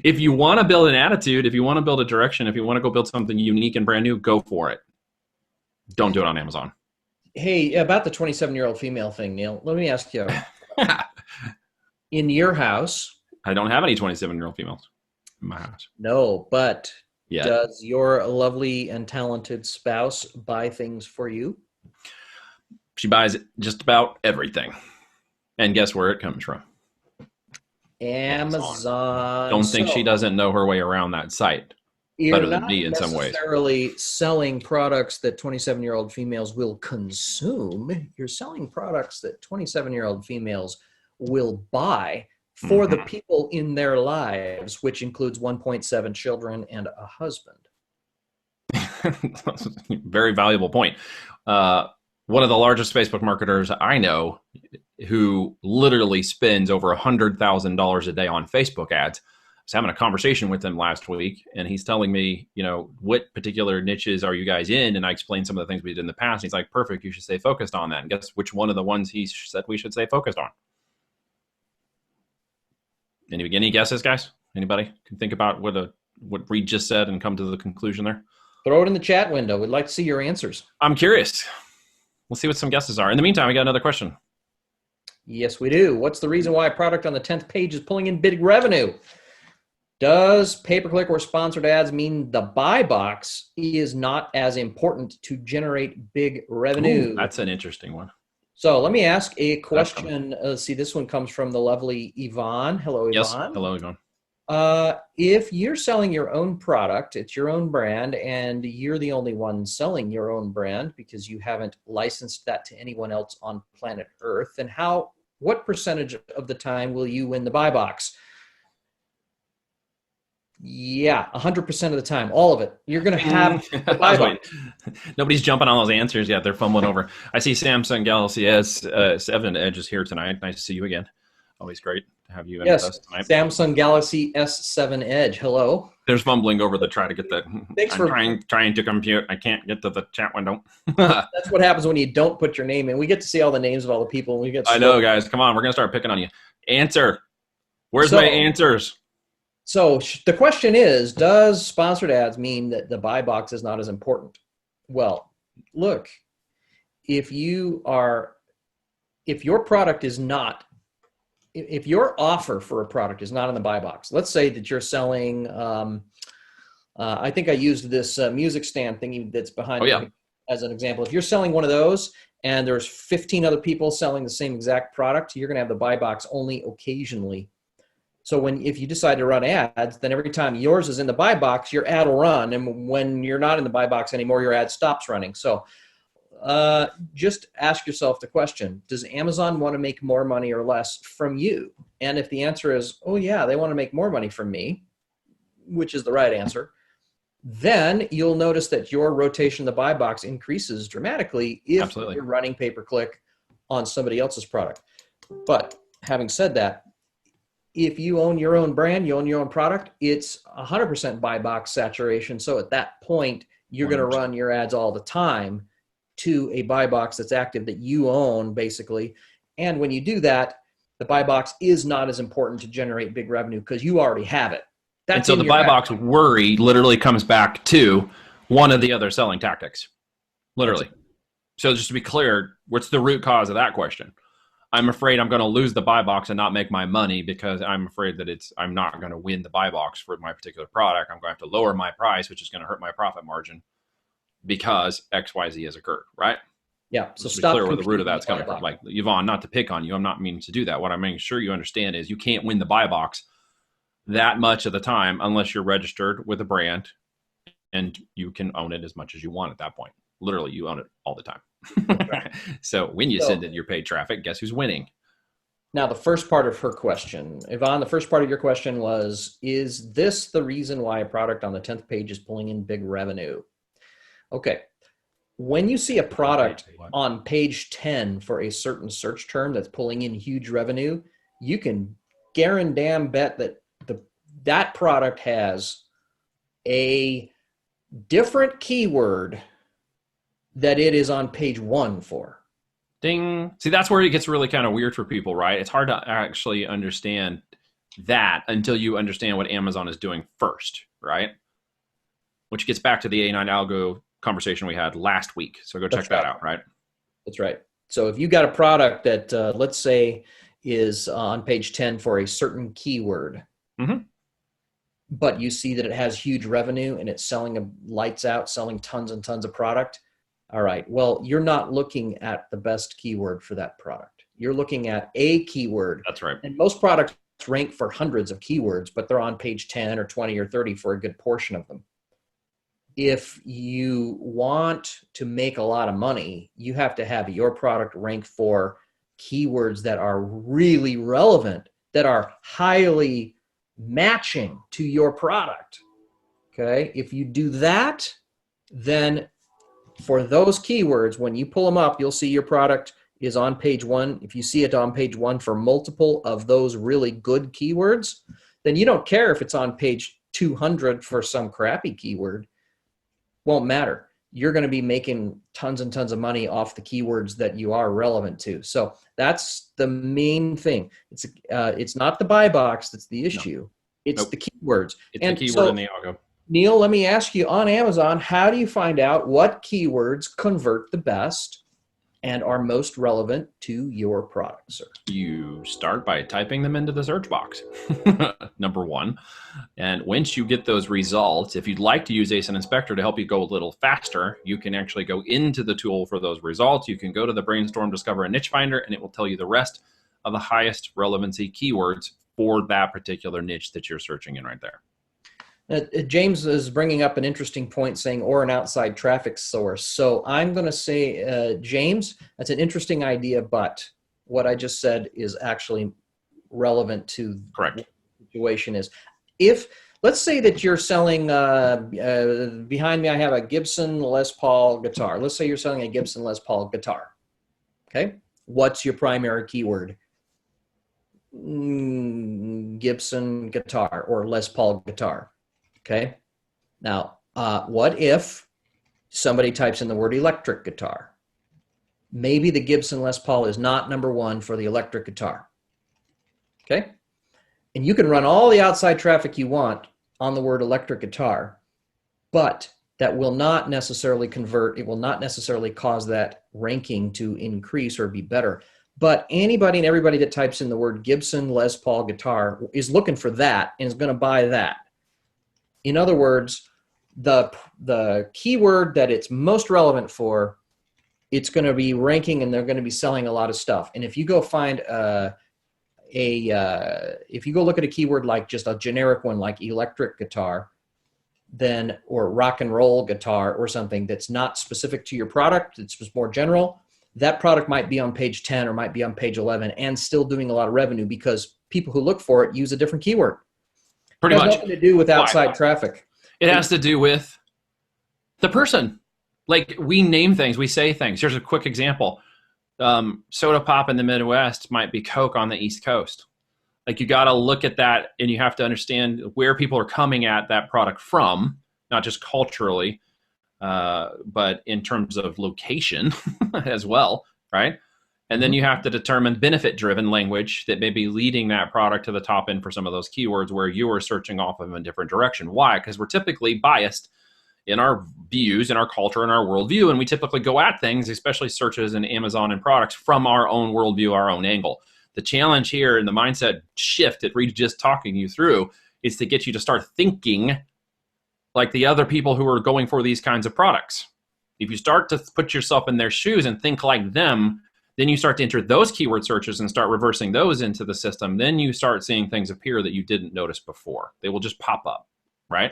A: If you want to build an attitude, if you want to build a direction, if you want to go build something unique and brand new, go for it. Don't do it on Amazon.
B: Hey, about the 27-year-old female thing, Neil, let me ask you. In your house.
A: I don't have any 27-year-old females in my house.
B: No, but does your lovely and talented spouse buy things for you?
A: She buys just about everything. And guess where it comes from?
B: Amazon.
A: Don't think she doesn't know her way around that site better than me in some ways.
B: You're not necessarily selling products that 27-year-old females will consume. You're selling products that 27-year-old females will buy for the people in their lives, which includes 1.7 children and a husband.
A: Very valuable point. One of the largest Facebook marketers I know, who literally spends over $100,000 a day on Facebook ads. I was having a conversation with him last week, and he's telling me, what particular niches are you guys in? And I explained some of the things we did in the past. He's like, perfect, you should stay focused on that. And guess which one of the ones he said we should stay focused on? Any guesses, guys? Anybody can think about what Reed just said and come to the conclusion there?
B: Throw it in the chat window. We'd like to see your answers.
A: I'm curious. We'll see what some guesses are. In the meantime, we got another question.
B: Yes, we do. What's the reason why a product on the 10th page is pulling in big revenue? Does pay-per-click or sponsored ads mean the buy box is not as important to generate big revenue?
A: Ooh, that's an interesting one.
B: So let me ask a question. Let's see, this one comes from the lovely Yvonne. Hello, Yvonne.
A: Yes, hello, Yvonne.
B: If you're selling your own product, it's your own brand, and you're the only one selling your own brand because you haven't licensed that to anyone else on planet Earth, then what percentage of the time will you win the buy box? Yeah, 100% of the time, all of it. You're going to have the buy box.
A: Nobody's jumping on those answers yet. They're fumbling over. I see Samsung Galaxy S7 Edge is here tonight. Nice to see you again. Always great to have you in with us tonight.
B: Samsung Galaxy S7 Edge. Hello.
A: There's fumbling over to try to get that.
B: Thanks for
A: trying to compute. I can't get to the chat window.
B: That's what happens when you don't put your name in. We get to see all the names of all the people. And we get.
A: I know, guys. Come on, we're gonna start picking on you. Answer. Where's my answers?
B: So the question is, does sponsored ads mean that the buy box is not as important? Well, look, if your product is not, if your offer for a product is not in the buy box, let's say that you're selling, I think I used this music stand thingy that's behind me as an example. If you're selling one of those and there's 15 other people selling the same exact product, you're going to have the buy box only occasionally. So if you decide to run ads, then every time yours is in the buy box, your ad will run. And when you're not in the buy box anymore, your ad stops running. So just ask yourself the question, does Amazon want to make more money or less from you? And if the answer is, oh yeah, they want to make more money from me, which is the right answer, then you'll notice that your rotation in the buy box increases dramatically if you're running pay-per-click on somebody else's product. But having said that, if you own your own brand, you own your own product, it's 100% buy box saturation. So at that point, you're going to run your ads all the time to a buy box that's active that you own, basically. And when you do that, the buy box is not as important to generate big revenue because you already have it.
A: And so the buy box worry literally comes back to one of the other selling tactics, literally. So just to be clear, what's the root cause of that question? I'm afraid I'm going to lose the buy box and not make my money because I'm afraid that I'm not going to win the buy box for my particular product. I'm going to have to lower my price, which is going to hurt my profit margin because XYZ has occurred, right?
B: Yeah.
A: So stop. Be clear where the root of that's coming from. Like, Yvonne, not to pick on you, I'm not meaning to do that. What I'm making sure you understand is you can't win the buy box that much of the time unless you're registered with a brand and you can own it as much as you want at that point. Literally, you own it all the time. So when you send in your paid traffic, guess who's winning?
B: Now, the first part of her question, Yvonne, the first part of your question was, is this the reason why a product on the 10th page is pulling in big revenue? Okay. When you see a product on page 10 for a certain search term that's pulling in huge revenue, you can guarantee bet that that product has a different keyword that it is on page 1 for.
A: Ding. See, that's where it gets really kind of weird for people, right? It's hard to actually understand that until you understand what Amazon is doing first, right? Which gets back to the A9 algo conversation we had last week. So go check that out, right?
B: That's right. So if you got a product that, let's say, is on page 10 for a certain keyword, but you see that it has huge revenue and it's selling lights out, selling tons and tons of product. All right. Well, you're not looking at the best keyword for that product. You're looking at a keyword.
A: That's right.
B: And most products rank for hundreds of keywords, but they're on page 10 or 20 or 30 for a good portion of them. If you want to make a lot of money, you have to have your product rank for keywords that are really relevant, that are highly matching to your product. Okay. If you do that, then for those keywords, when you pull them up, you'll see your product is on page 1. If you see it on page 1 for multiple of those really good keywords, then you don't care if it's on page 200 for some crappy keyword. Won't matter. You're going to be making tons and tons of money off the keywords that you are relevant to. So that's the main thing. It's not the buy box that's the issue. No. It's the keywords.
A: It's the keyword in the algo.
B: Neil, let me ask you, on Amazon, how do you find out what keywords convert the best and are most relevant to your product, sir?
A: You start by typing them into the search box, number one. And once you get those results, if you'd like to use ASINspector to help you go a little faster, you can actually go into the tool for those results. You can go to the Brainstorm Discover a Niche Finder, and it will tell you the rest of the highest relevancy keywords for that particular niche that you're searching in right there.
B: James is bringing up an interesting point, saying, or an outside traffic source. So I'm going to say, James, that's an interesting idea, but what I just said is actually relevant to
A: correct
B: what the situation is. If, let's say that you're selling, behind me I have a Gibson Les Paul guitar. Let's say you're selling a Gibson Les Paul guitar. Okay. What's your primary keyword? Gibson guitar or Les Paul guitar. Okay. Now, what if somebody types in the word electric guitar? Maybe the Gibson Les Paul is not number 1 for the electric guitar. Okay. And you can run all the outside traffic you want on the word electric guitar, but that will not necessarily convert. It will not necessarily cause that ranking to increase or be better. But anybody and everybody that types in the word Gibson Les Paul guitar is looking for that and is going to buy that. In other words, the keyword that it's most relevant for, it's going to be ranking and they're going to be selling a lot of stuff. And if you go find if you go look at a keyword like just a generic one like electric guitar, then, or rock and roll guitar or something that's not specific to your product, it's just more general, that product might be on page 10 or might be on page 11 and still doing a lot of revenue because people who look for it use a different keyword.
A: Pretty much.
B: It has nothing to do with outside traffic.
A: It has to do with the person. Like, we name things, we say things. Here's a quick example. Soda pop in the Midwest might be Coke on the East Coast. Like, you got to look at that and you have to understand where people are coming at that product from, not just culturally, but in terms of location as well, right? And then you have to determine benefit-driven language that may be leading that product to the top end for some of those keywords where you are searching off of a different direction. Why? Because we're typically biased in our views, in our culture, in our worldview, and we typically go at things, especially searches in Amazon and products, from our own worldview, our own angle. The challenge here in the mindset shift that Reed's just talking you through is to get you to start thinking like the other people who are going for these kinds of products. If you start to put yourself in their shoes and think like them, then you start to enter those keyword searches and start reversing those into the system. Then you start seeing things appear that you didn't notice before. They will just pop up, right?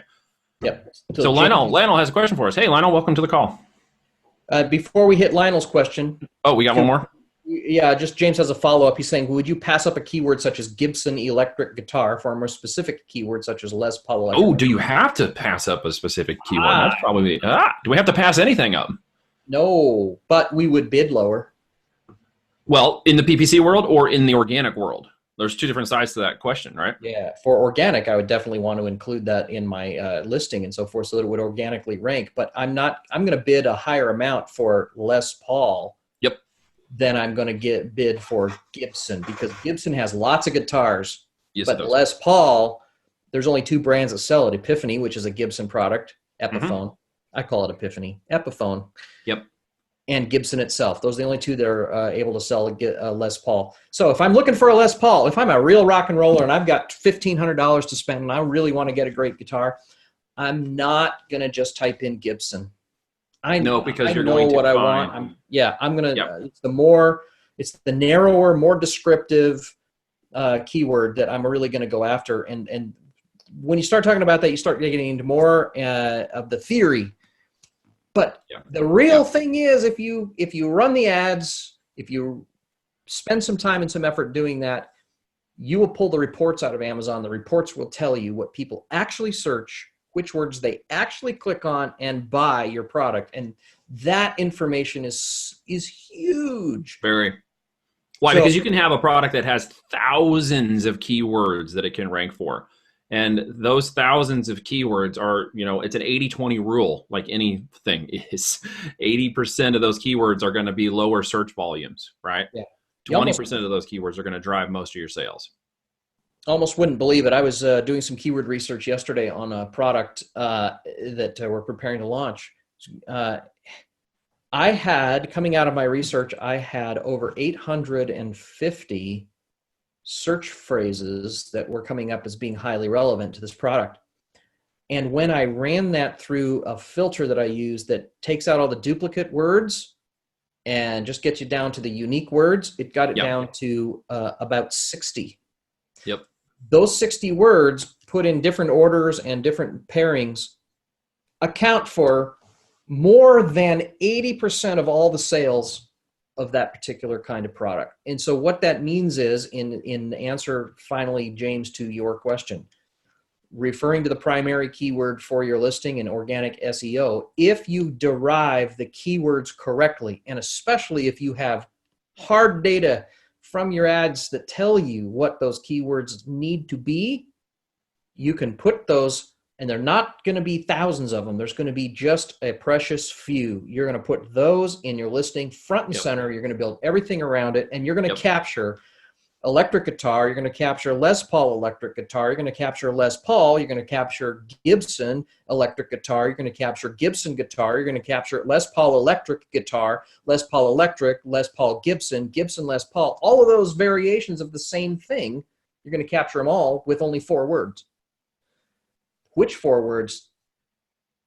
B: Yep.
A: So Lionel has a question for us. Hey, Lionel, welcome to the call.
B: Before we hit Lionel's question.
A: Oh, we got one more?
B: Yeah, just James has a follow-up. He's saying, would you pass up a keyword such as Gibson electric guitar for a more specific keyword such as Les Paul electric?
A: Oh, do you have to pass up a specific keyword? That's probably, do we have to pass anything up?
B: No, but we would bid lower.
A: Well, in the PPC world or in the organic world? There's two different sides to that question, right?
B: Yeah, for organic, I would definitely want to include that in my listing and so forth so that it would organically rank. But I'm going to bid a higher amount for Les Paul.
A: Yep.
B: then I'm going to get bid for Gibson, because Gibson has lots of guitars.
A: Yes,
B: but Les Paul, there's only 2 brands that sell it: Epiphany, which is a Gibson product, Epiphone. I call it Epiphany, Epiphone.
A: Yep.
B: And Gibson itself. Those are the only 2 that are able to sell a Les Paul. So if I'm looking for a Les Paul, if I'm a real rock and roller and I've got $1,500 to spend and I really want to get a great guitar, I'm not going to just type in Gibson.
A: Because you're
B: know
A: going to
B: what I want. I'm going to, it's the narrower, more descriptive keyword that I'm really going to go after. And when you start talking about that, you start getting into more of the theory. But the real thing is, if you run the ads, if you spend some time and some effort doing that, you will pull the reports out of Amazon. The reports will tell you what people actually search, which words they actually click on and buy your product. And that information is huge.
A: Very. Why? Because you can have a product that has thousands of keywords that it can rank for. And those thousands of keywords are, it's an 80-20 rule, like anything is. 80% of those keywords are going to be lower search volumes, right? Yeah. 20% of those keywords are going to drive most of your sales.
B: Almost wouldn't believe it. I was doing some keyword research yesterday on a product that we're preparing to launch. Coming out of my research, I had over 850 search phrases that were coming up as being highly relevant to this product. And when I ran that through a filter that I use that takes out all the duplicate words and just gets you down to the unique words, it got it down to about 60.
A: Yep.
B: Those 60 words put in different orders and different pairings account for more than 80% of all the sales of that particular kind of product. And so what that means is, in answer finally, James, to your question, referring to the primary keyword for your listing in organic SEO, if you derive the keywords correctly, and especially if you have hard data from your ads that tell you what those keywords need to be, you can put those, and they're not going to be thousands of them. There's going to be just a precious few. You're going to put those in your listing front and center. You're going to build everything around it, and you're going to capture electric guitar. You're going to capture Les Paul electric guitar. You're going to capture Les Paul. You're going to capture Gibson electric guitar. You're going to capture Gibson guitar. You're going to capture Les Paul electric guitar, Les Paul electric, Les Paul Gibson, Gibson Les Paul. All of those variations of the same thing, you're going to capture them all with only 4 words. Which 4 words?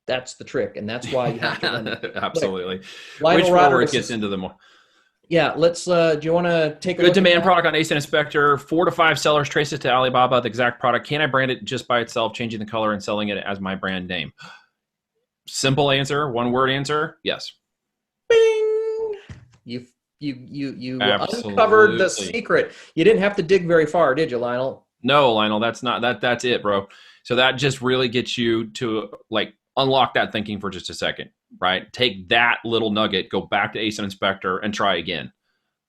B: That's the trick, and that's why you have to run it.
A: Absolutely.
B: Like,
A: which 4 words gets into the more?
B: Yeah, let's. Do you want to take a
A: good
B: look
A: demand
B: at
A: product on ASINspector? 4 to 5 sellers trace it to Alibaba, the exact product. Can I brand it just by itself, changing the color and selling it as my brand name? Simple answer, 1-word answer. Yes.
B: Bing! You uncovered the secret. You didn't have to dig very far, did you, Lionel?
A: No, Lionel, that's it, bro. So that just really gets you to unlock that thinking for just a second, right? Take that little nugget, go back to ASINspector and try again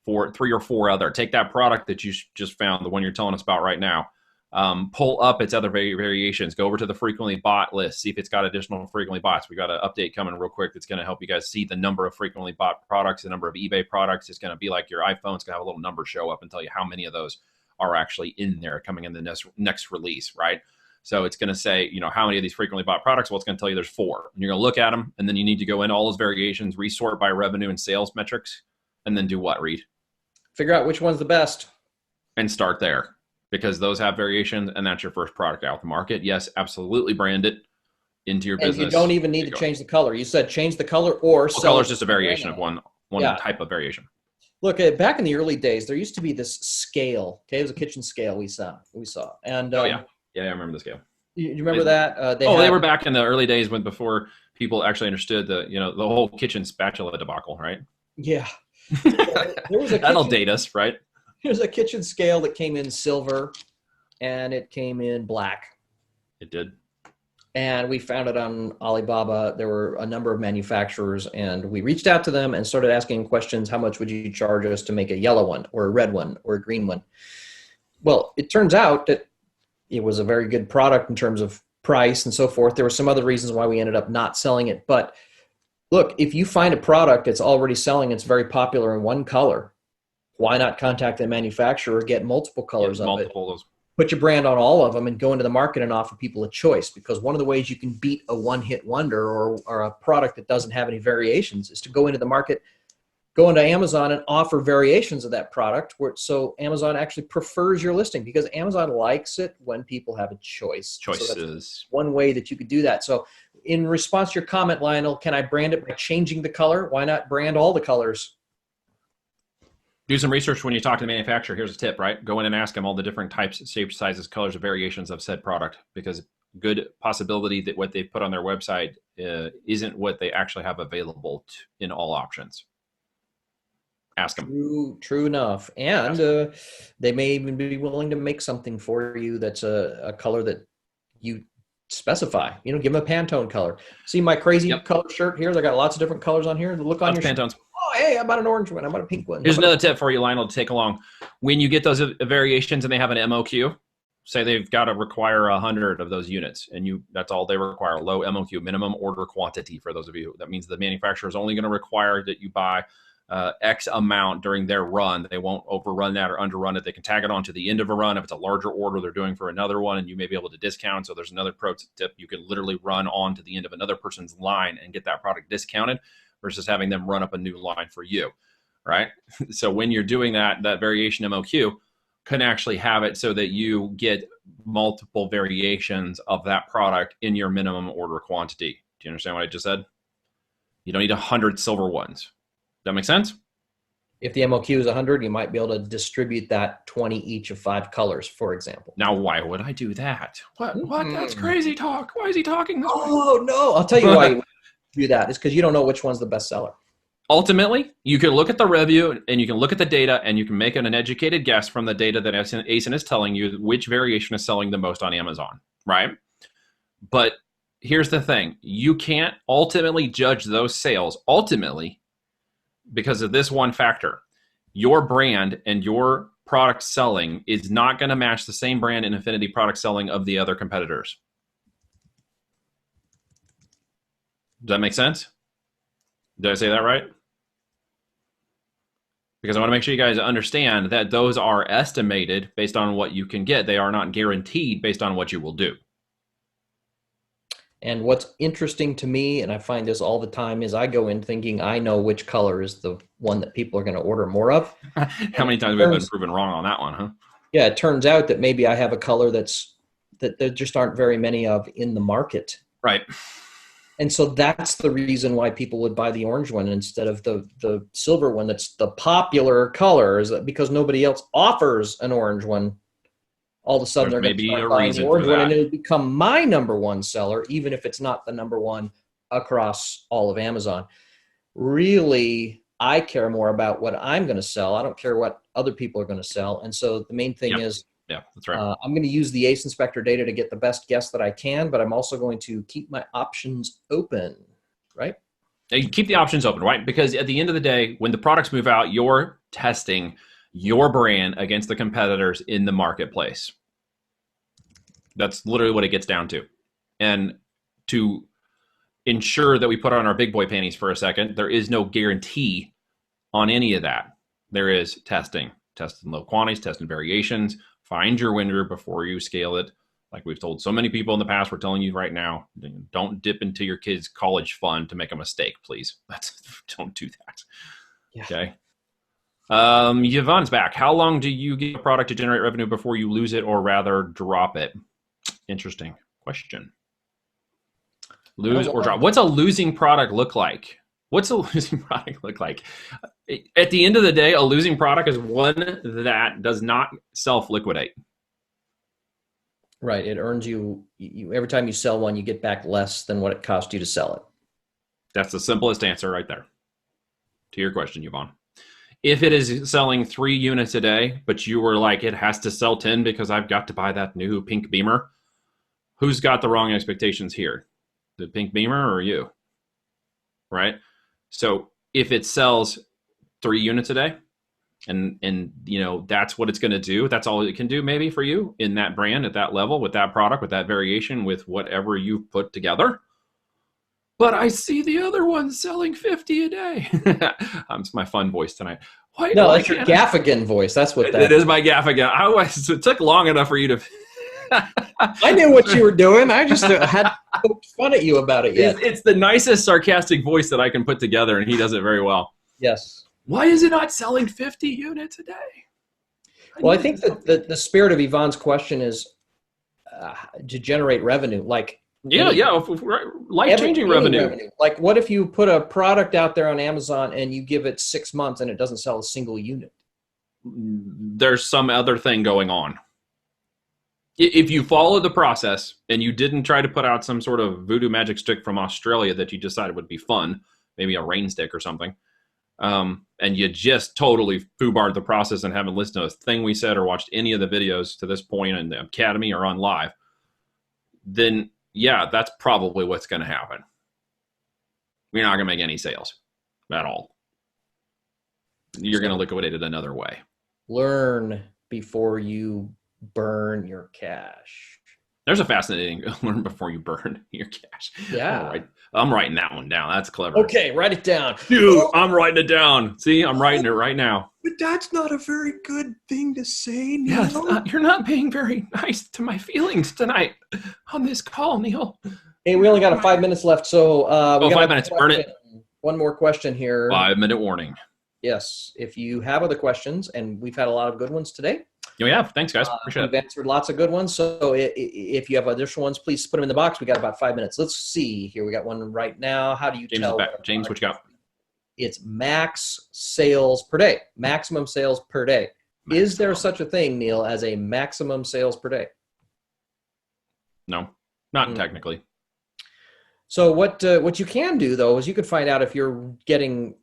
A: for 3 or 4 other. Take that product that you just found, the one you're telling us about right now, pull up its other variations, go over to the frequently bought list, see if it's got additional frequently boughts. We got an update coming real quick that's going to help you guys see the number of frequently bought products, the number of eBay products. It's going to be like your iPhone's going to have a little number show up and tell you how many of those are actually in there coming in the next release, right? So it's going to say, how many of these frequently bought products? Well, it's going to tell you there's 4. And you're going to look at them, and then you need to go into all those variations, resort by revenue and sales metrics, and then do what, Reed?
B: Figure out which one's the best.
A: And start there, because those have variations, and that's your first product out the market. Yes, absolutely brand it into your business.
B: And you don't even need to change the color. You said change the color or sell.
A: Color is just a variation of one type of variation.
B: Look, back in the early days, there used to be this scale. Okay, it was a kitchen scale we saw. And
A: Yeah, I remember the scale.
B: You remember that?
A: They were back in the early days before people actually understood the whole kitchen spatula debacle, right?
B: Yeah.
A: That'll date us, right?
B: There's a kitchen scale that came in silver, and it came in black.
A: It did.
B: And we found it on Alibaba. There were a number of manufacturers, and we reached out to them and started asking questions. How much would you charge us to make a yellow one or a red one or a green one? Well, it turns out that it was a very good product in terms of price and so forth. There were some other reasons why we ended up not selling it, but Look, if you find a product that's already selling, it's very popular in one color, why not contact the manufacturer, get multiple colors of it,
A: Multiple of those.
B: put your brand on all of them, and go into the market and offer people a choice? Because one of the ways you can beat a one-hit wonder or a product that doesn't have any variations is to go into the market, go into Amazon and offer variations of that product, so Amazon actually prefers your listing, because Amazon likes it when people have a choice.
A: Choices.
B: So that's one way that you could do that. So in response to your comment, Lionel, can I brand it by changing the color? Why not brand all the colors?
A: Do some research when you talk to the manufacturer. Here's a tip, right? Go in and ask them all the different types, shapes, sizes, colors, or variations of said product, because good possibility that what they put on their website isn't what they actually have available in all options. Ask them.
B: True enough. And they may even be willing to make something for you that's a color that you specify. You know, give them a Pantone color. See my crazy color shirt here? They got lots of different colors on here. Look on your
A: Pantones.
B: shirt. Oh, hey, I bought an orange one. I bought a pink one.
A: Here's another tip for you, Lionel, to take along. When you get those variations and they have an MOQ, say they've got to require 100 of those units, and that's all they require, low MOQ, minimum order quantity for those of you. That means the manufacturer is only going to require that you buy X amount during their run. They won't overrun that or underrun it. They can tag it on to the end of a run if it's a larger order they're doing for another one, and you may be able to discount. So there's another pro tip. You can literally run on to the end of another person's line and get that product discounted versus having them run up a new line for you, right? So when you're doing that variation MOQ can actually have it so that you get multiple variations of that product in your minimum order quantity. Do you understand what I just said? You don't need 100 silver ones. Does that make sense?
B: If the MOQ is 100, you might be able to distribute that 20 each of 5 colors, for example.
A: Now, why would I do that? What? That's crazy talk. Why is he talking this way?
B: Oh, no. I'll tell you why you do that. It's because you don't know which one's the best seller.
A: Ultimately, you can look at the review and you can look at the data and you can make an educated guess from the data that ASIN is telling you which variation is selling the most on Amazon, right? But here's the thing. You can't ultimately judge those sales because of this one factor. Your brand and your product selling is not going to match the same brand and affinity product selling of the other competitors. Does that make sense? Did I say that right? Because I want to make sure you guys understand that those are estimated based on what you can get. They are not guaranteed based on what you will do.
B: And what's interesting to me, and I find this all the time, is I go in thinking I know which color is the one that people are going to order more of.
A: How many times have we been proven wrong on that one, huh?
B: Yeah, it turns out that maybe I have a color that there just aren't very many of in the market.
A: Right.
B: And so that's the reason why people would buy the orange one instead of the silver one. That's the popular color, is that because nobody else offers an orange one. All of a sudden, they're going to start buying the orange one, and it'll become my #1 seller, even if it's not the #1 across all of Amazon. Really, I care more about what I'm going to sell. I don't care what other people are going to sell. And so the main thing is,
A: yeah, that's right.
B: I'm going to use the ASINspector data to get the best guess that I can, but I'm also going to keep my options open, right?
A: You keep the options open, right? Because at the end of the day, when the products move out, you're testing your brand against the competitors in the marketplace. That's literally what it gets down to. And to ensure that we put on our big boy panties for a second, there is no guarantee on any of that. There is testing low quantities, testing variations. Find your winner before you scale it. Like we've told so many people in the past, we're telling you right now, don't dip into your kids' college fund to make a mistake, please. Don't do that. Yeah. Okay. Yvonne's back. How long do you get a product to generate revenue before you lose it or rather drop it? Interesting question. Lose or drop. What's a losing product look like? What's a losing product look like? At the end of the day, a losing product is one that does not self-liquidate.
B: Right. It earns you every time you sell one, you get back less than what it cost you to sell it.
A: That's the simplest answer right there to your question, Yvonne. If it is selling 3 units a day, but you were like, it has to sell 10 because I've got to buy that new pink Beamer, who's got the wrong expectations here? The pink Beamer or you? Right? So if it sells 3 units a day and you know, that's what it's going to do, that's all it can do maybe for you in that brand, at that level, with that product, with that variation, with whatever you've put together, But I see the other ones selling 50 a day. It's my fun voice tonight.
B: No, that's your Gaffigan voice. That's what that
A: is. It is my Gaffigan. It took long enough for you to...
B: I knew what you were doing. I just had poked fun at you about it yet.
A: It's the nicest sarcastic voice that I can put together, and he does it very well.
B: Yes.
A: Why is it not selling 50 units a day?
B: Well, I think that the spirit of Yvonne's question is to generate revenue. Like, life-changing revenue. Like, what if you put a product out there on Amazon and you give it 6 months and it doesn't sell a single unit?
A: There's some other thing going on. If you follow the process and you didn't try to put out some sort of voodoo magic stick from Australia that you decided would be fun, maybe a rain stick or something, and you just totally foobarred the process and haven't listened to a thing we said or watched any of the videos to this point in the Academy or on live, then yeah, that's probably what's going to happen. You're not going to make any sales at all. You're going to liquidate it another way.
B: Learn before you burn your cash.
A: There's a fascinating learn before you burn your cash.
B: Yeah.
A: I'm writing that one down. That's clever.
B: Okay, write it down.
A: Dude, I'm writing it down. See, I'm writing it right now.
B: But that's not a very good thing to say, Neil.
A: Yeah, you're not being very nice to my feelings tonight on this call, Neil.
B: Hey, we only got 5 minutes left, so we got
A: 5 minutes. Burn it.
B: One more question here.
A: 5-minute warning.
B: Yes. If you have other questions, and we've had a lot of good ones today.
A: Yeah, we have. Thanks, guys. Appreciate it.
B: We've answered lots of good ones. So if you have additional ones, please put them in the box. We got about 5 minutes. Let's see here. We got one right now. How do you
A: James
B: tell?
A: Is back. James, what you got?
B: It's max sales per day. Maximum sales per day. Is there such a thing, Neil, as a maximum sales per day?
A: No, not technically.
B: So what you can do, though, is you could find out if you're getting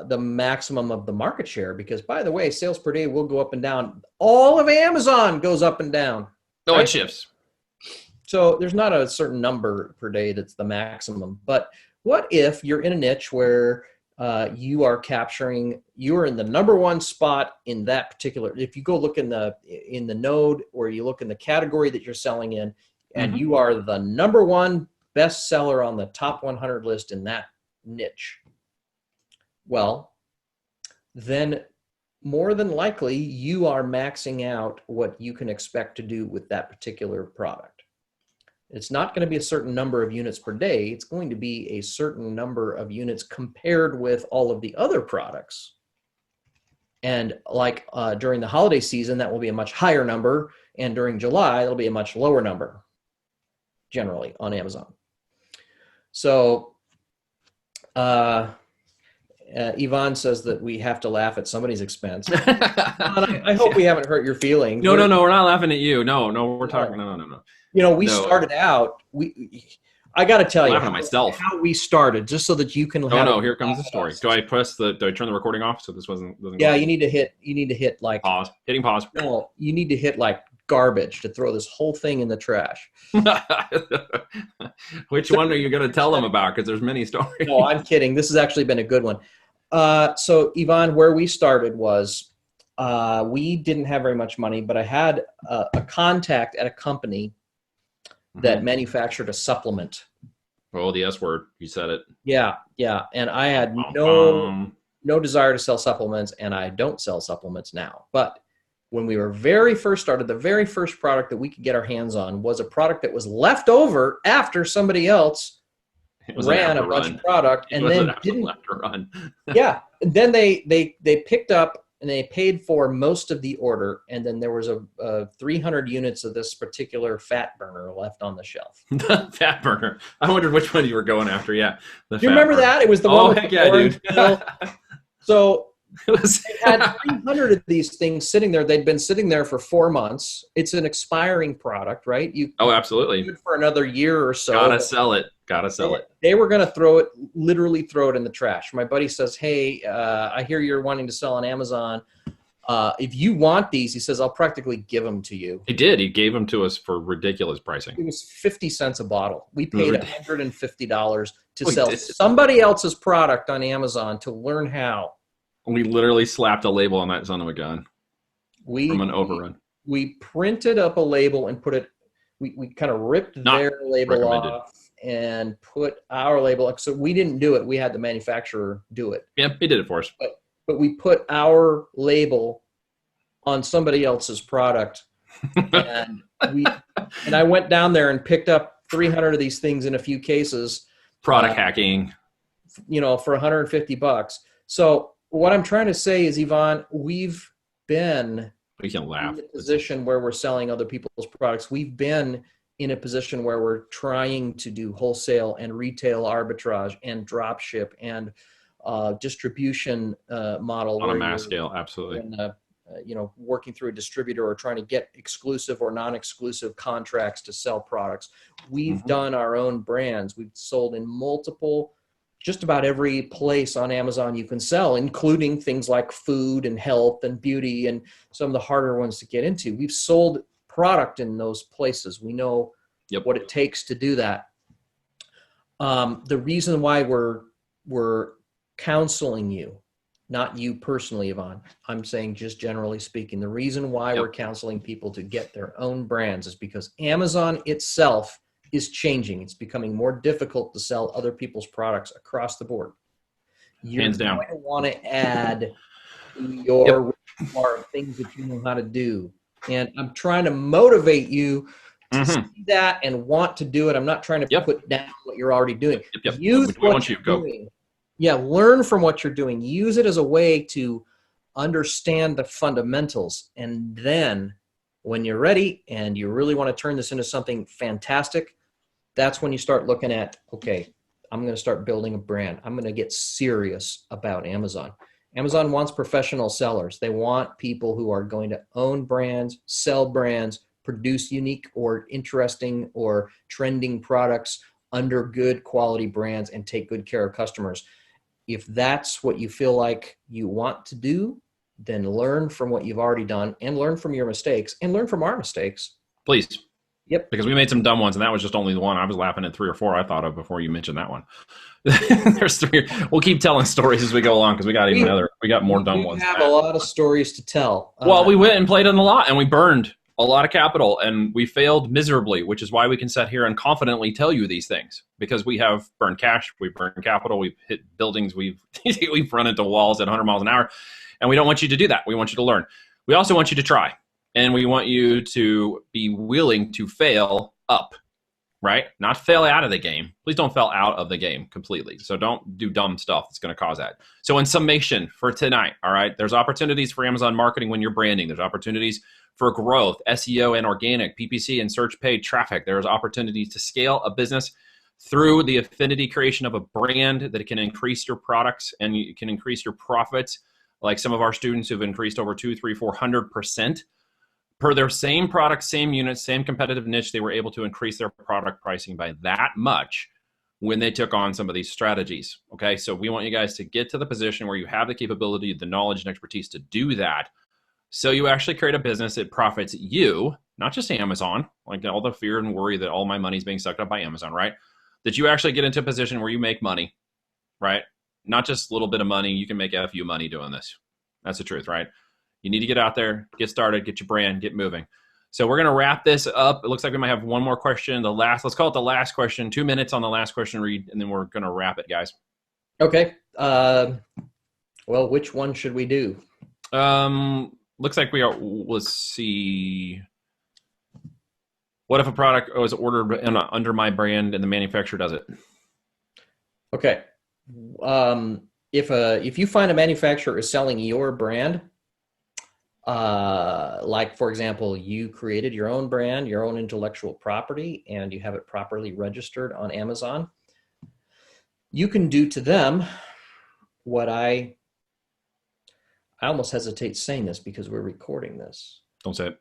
B: the maximum of the market share, because, by the way, sales per day will go up and down. All of Amazon goes up and down.
A: No, it shifts.
B: So there's not a certain number per day that's the maximum. But what if you're in a niche where you're in the number one spot in that particular, if you go look in the node, or you look in the category that you're selling in, and you are the number one bestseller on the top 100 list in that niche, well, then more than likely you are maxing out what you can expect to do with that particular product. It's not going to be a certain number of units per day. It's going to be a certain number of units compared with all of the other products. And like during the holiday season, that will be a much higher number. And during July, it'll be a much lower number, generally, on Amazon. So, Yvonne says that we have to laugh at somebody's expense. I hope we haven't hurt your feelings.
A: No, we're not laughing at you. No, we're talking. No.
B: You know, we started out. I got to tell you
A: myself
B: how we started, just so that you can.
A: No, here comes the story. Do I turn the recording off so this doesn't?
B: Yeah, you need to hit like
A: pause. Hitting pause.
B: No, you need to hit like garbage to throw this whole thing in the trash.
A: Which one are you going to tell them about? Because there's many stories.
B: No, I'm kidding. This has actually been a good one. So Yvonne, where we started was we didn't have very much money, but I had a contact at a company that manufactured a supplement.
A: Oh, the S word. You said it.
B: Yeah. And I had no desire to sell supplements, and I don't sell supplements now. But when we were very first started, the very first product that we could get our hands on was a product that was left over after somebody else ran a bunch of product and then didn't run. Yeah. And then they picked up and they paid for most of the order. And then there was a 300 units of this particular fat burner left on the shelf.
A: Fat burner. I wondered which one you were going after. Yeah.
B: Do you remember that? It was the one with
A: heck yeah, dude.
B: So they had 300 of these things sitting there. They'd been sitting there for 4 months. It's an expiring product, right?
A: Absolutely.
B: For another year or so.
A: Gotta sell it.
B: They were going to literally throw it in the trash. My buddy says, hey, I hear you're wanting to sell on Amazon. If you want these, he says, I'll practically give them to you.
A: He did. He gave them to us for ridiculous pricing.
B: It was 50 cents a bottle. We paid $150 to sell somebody else's product on Amazon to learn how.
A: We literally slapped a label on that son of a gun from an overrun.
B: We printed up a label and put it, we kind of ripped their label off and put our label. So we didn't do it. We had the manufacturer do it.
A: Yep, he did it for us.
B: But we put our label on somebody else's product. And I went down there and picked up 300 of these things in a few cases.
A: Product hacking.
B: For $150. So what I'm trying to say is, Yvonne, we've been
A: in a
B: position where we're selling other people's products. We've been in a position where we're trying to do wholesale and retail arbitrage and drop ship and distribution model
A: on a mass scale. Absolutely.
B: Working through a distributor or trying to get exclusive or non-exclusive contracts to sell products. We've done our own brands. We've sold in just about every place on Amazon you can sell, including things like food and health and beauty and some of the harder ones to get into. We've sold product in those places. We know what it takes to do that. The reason why we're counseling you, not you personally, Yvonne, I'm saying just generally speaking, the reason why we're counseling people to get their own brands is because Amazon itself is changing. It's becoming more difficult to sell other people's products across the board. You're going to want to add to your repertoire of things that you know how to do. And I'm trying to motivate you to see that and want to do it. I'm not trying to put down what you're already doing. Use what you're doing. Yeah, learn from what you're doing. Use it as a way to understand the fundamentals. And then when you're ready and you really want to turn this into something fantastic, that's when you start looking at, okay, I'm going to start building a brand. I'm going to get serious about Amazon. Amazon wants professional sellers. They want people who are going to own brands, sell brands, produce unique or interesting or trending products under good quality brands and take good care of customers. If that's what you feel like you want to do, then learn from what you've already done and learn from your mistakes and learn from our mistakes.
A: Please.
B: Yep.
A: Because we made some dumb ones, and that was just only the one. I was laughing at 3 or 4 I thought of before you mentioned that one. There's 3. We'll keep telling stories as we go along because we got more dumb ones.
B: We have a lot of stories to tell.
A: Well, we went and played in a lot, and we burned a lot of capital, and we failed miserably, which is why we can sit here and confidently tell you these things, because we have burned cash, we've burned capital, we've hit buildings, we've run into walls at 100 miles an hour, and we don't want you to do that. We want you to learn. We also want you to try. And we want you to be willing to fail up, right? Not fail out of the game. Please don't fail out of the game completely. So don't do dumb stuff that's going to cause that. So in summation for tonight, all right, there's opportunities for Amazon marketing when you're branding. There's opportunities for growth, SEO and organic, PPC and search paid traffic. There's opportunities to scale a business through the affinity creation of a brand that can increase your products and you can increase your profits. Like some of our students who've increased over 200, 300, 400%. Per their same product, same unit, same competitive niche, they were able to increase their product pricing by that much when they took on some of these strategies. Okay, so we want you guys to get to the position where you have the capability, the knowledge, and expertise to do that. So you actually create a business that profits you, not just Amazon, like all the fear and worry that all my money is being sucked up by Amazon, right? That you actually get into a position where you make money, right? Not just a little bit of money. You can make a few money doing this. That's the truth, right? You need to get out there, get started, get your brand, get moving. So we're going to wrap this up. It looks like we might have one more question. Let's call it the last question. 2 minutes on the last question, Reed, and then we're going to wrap it, guys.
B: Okay. Well, which one should we do?
A: Looks like we are. Let's see. What if a product was ordered under my brand and the manufacturer does it?
B: Okay. If you find a manufacturer is selling your brand, like for example, you created your own brand, your own intellectual property, and you have it properly registered on Amazon, you can do to them what I almost hesitate saying this because we're recording this.
A: Don't say it.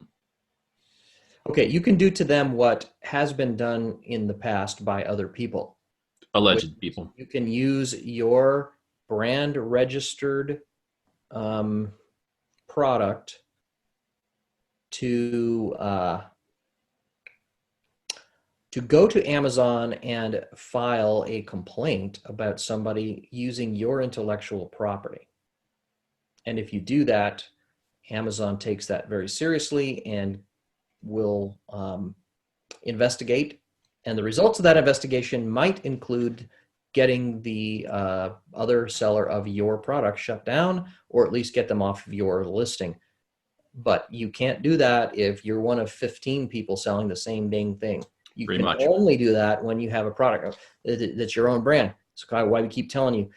B: Okay, you can do to them what has been done in the past by other people.
A: Alleged people.
B: You can use your brand registered product to go to Amazon and file a complaint about somebody using your intellectual property. And if you do that, Amazon takes that very seriously and will investigate And the results of that investigation might include getting the other seller of your product shut down, or at least get them off of your listing. But you can't do that if you're one of 15 people selling the same dang thing. You can only do that when you have a product that's your own brand. It's kind of why we keep telling you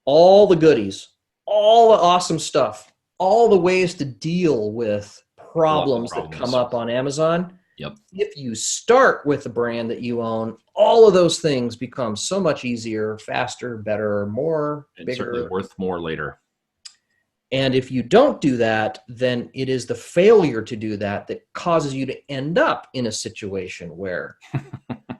B: all the goodies, all the awesome stuff, all the ways to deal with problems that come up on Amazon.
A: Yep.
B: If you start with the brand that you own, all of those things become so much easier, faster, better, more,
A: and
B: bigger.
A: Certainly worth more later.
B: And if you don't do that, then it is the failure to do that that causes you to end up in a situation where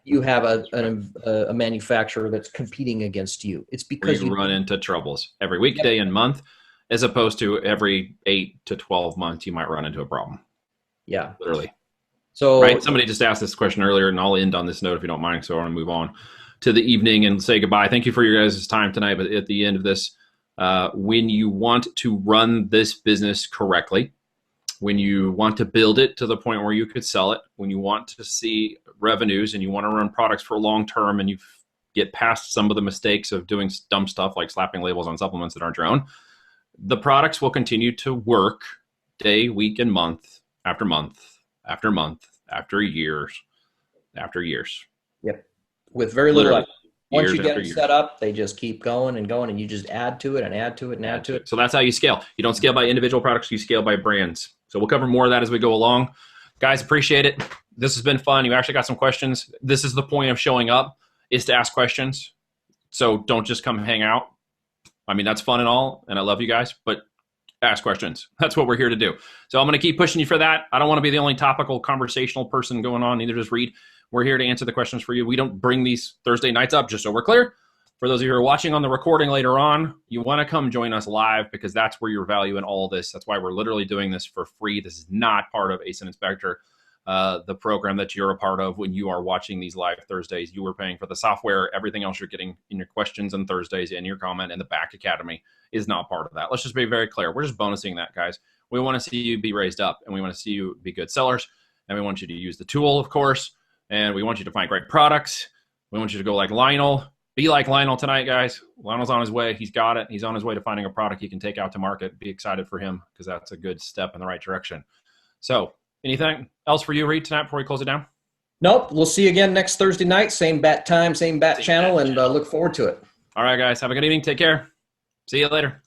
B: you have a manufacturer that's competing against you. It's because
A: you run into troubles every weekday and month, as opposed to every 8 to 12 months, you might run into a problem.
B: Yeah.
A: Literally.
B: So,
A: right. Somebody just asked this question earlier, and I'll end on this note if you don't mind. So I want to move on to the evening and say goodbye. Thank you for your guys' time tonight. But at the end of this, when you want to run this business correctly, when you want to build it to the point where you could sell it, when you want to see revenues and you want to run products for long term, and you get past some of the mistakes of doing dumb stuff like slapping labels on supplements that aren't your own, the products will continue to work day, week, and month after month after month after years after years.
B: Yep. With very little effort. Once you get them
A: years.
B: set up, they just keep going and going, and you just add to it and add to it and add to it.
A: So that's how you scale. You don't scale by individual products, you scale by brands. So we'll cover more of that as we go along. Guys, appreciate it. This has been fun. You actually got some questions. This is the point of showing up, is to ask questions. So don't just come hang out. I mean, that's fun and all, and I love you guys, but ask questions. That's what we're here to do. So I'm going to keep pushing you for that. I don't want to be the only topical conversational person going on. Neither does Reed. We're here to answer the questions for you. We don't bring these Thursday nights up, just so we're clear. For those of you who are watching on the recording later on, you want to come join us live, because that's where your value in all of this. That's why we're literally doing this for free. This is not part of ASINspector, the program that you're a part of when you are watching these live Thursdays. You are paying for the software. Everything else you're getting in your questions on Thursdays and your comment in the back academy is not part of that. Let's just be very clear. We're just bonusing that, guys. We want to see you be raised up, and we want to see you be good sellers, and we want you to use the tool, of course, and we want you to find great products. We want you to go like Lionel. Be like Lionel tonight, guys. Lionel's on his way. He's got it. He's on his way to finding a product he can take out to market. Be excited for him, because that's a good step in the right direction. So anything else for you, Reed, tonight before we close it down?
B: Nope. We'll see you again next Thursday night. Same bat time, same bat channel, and look forward to it.
A: All right, guys. Have a good evening. Take care. See you later.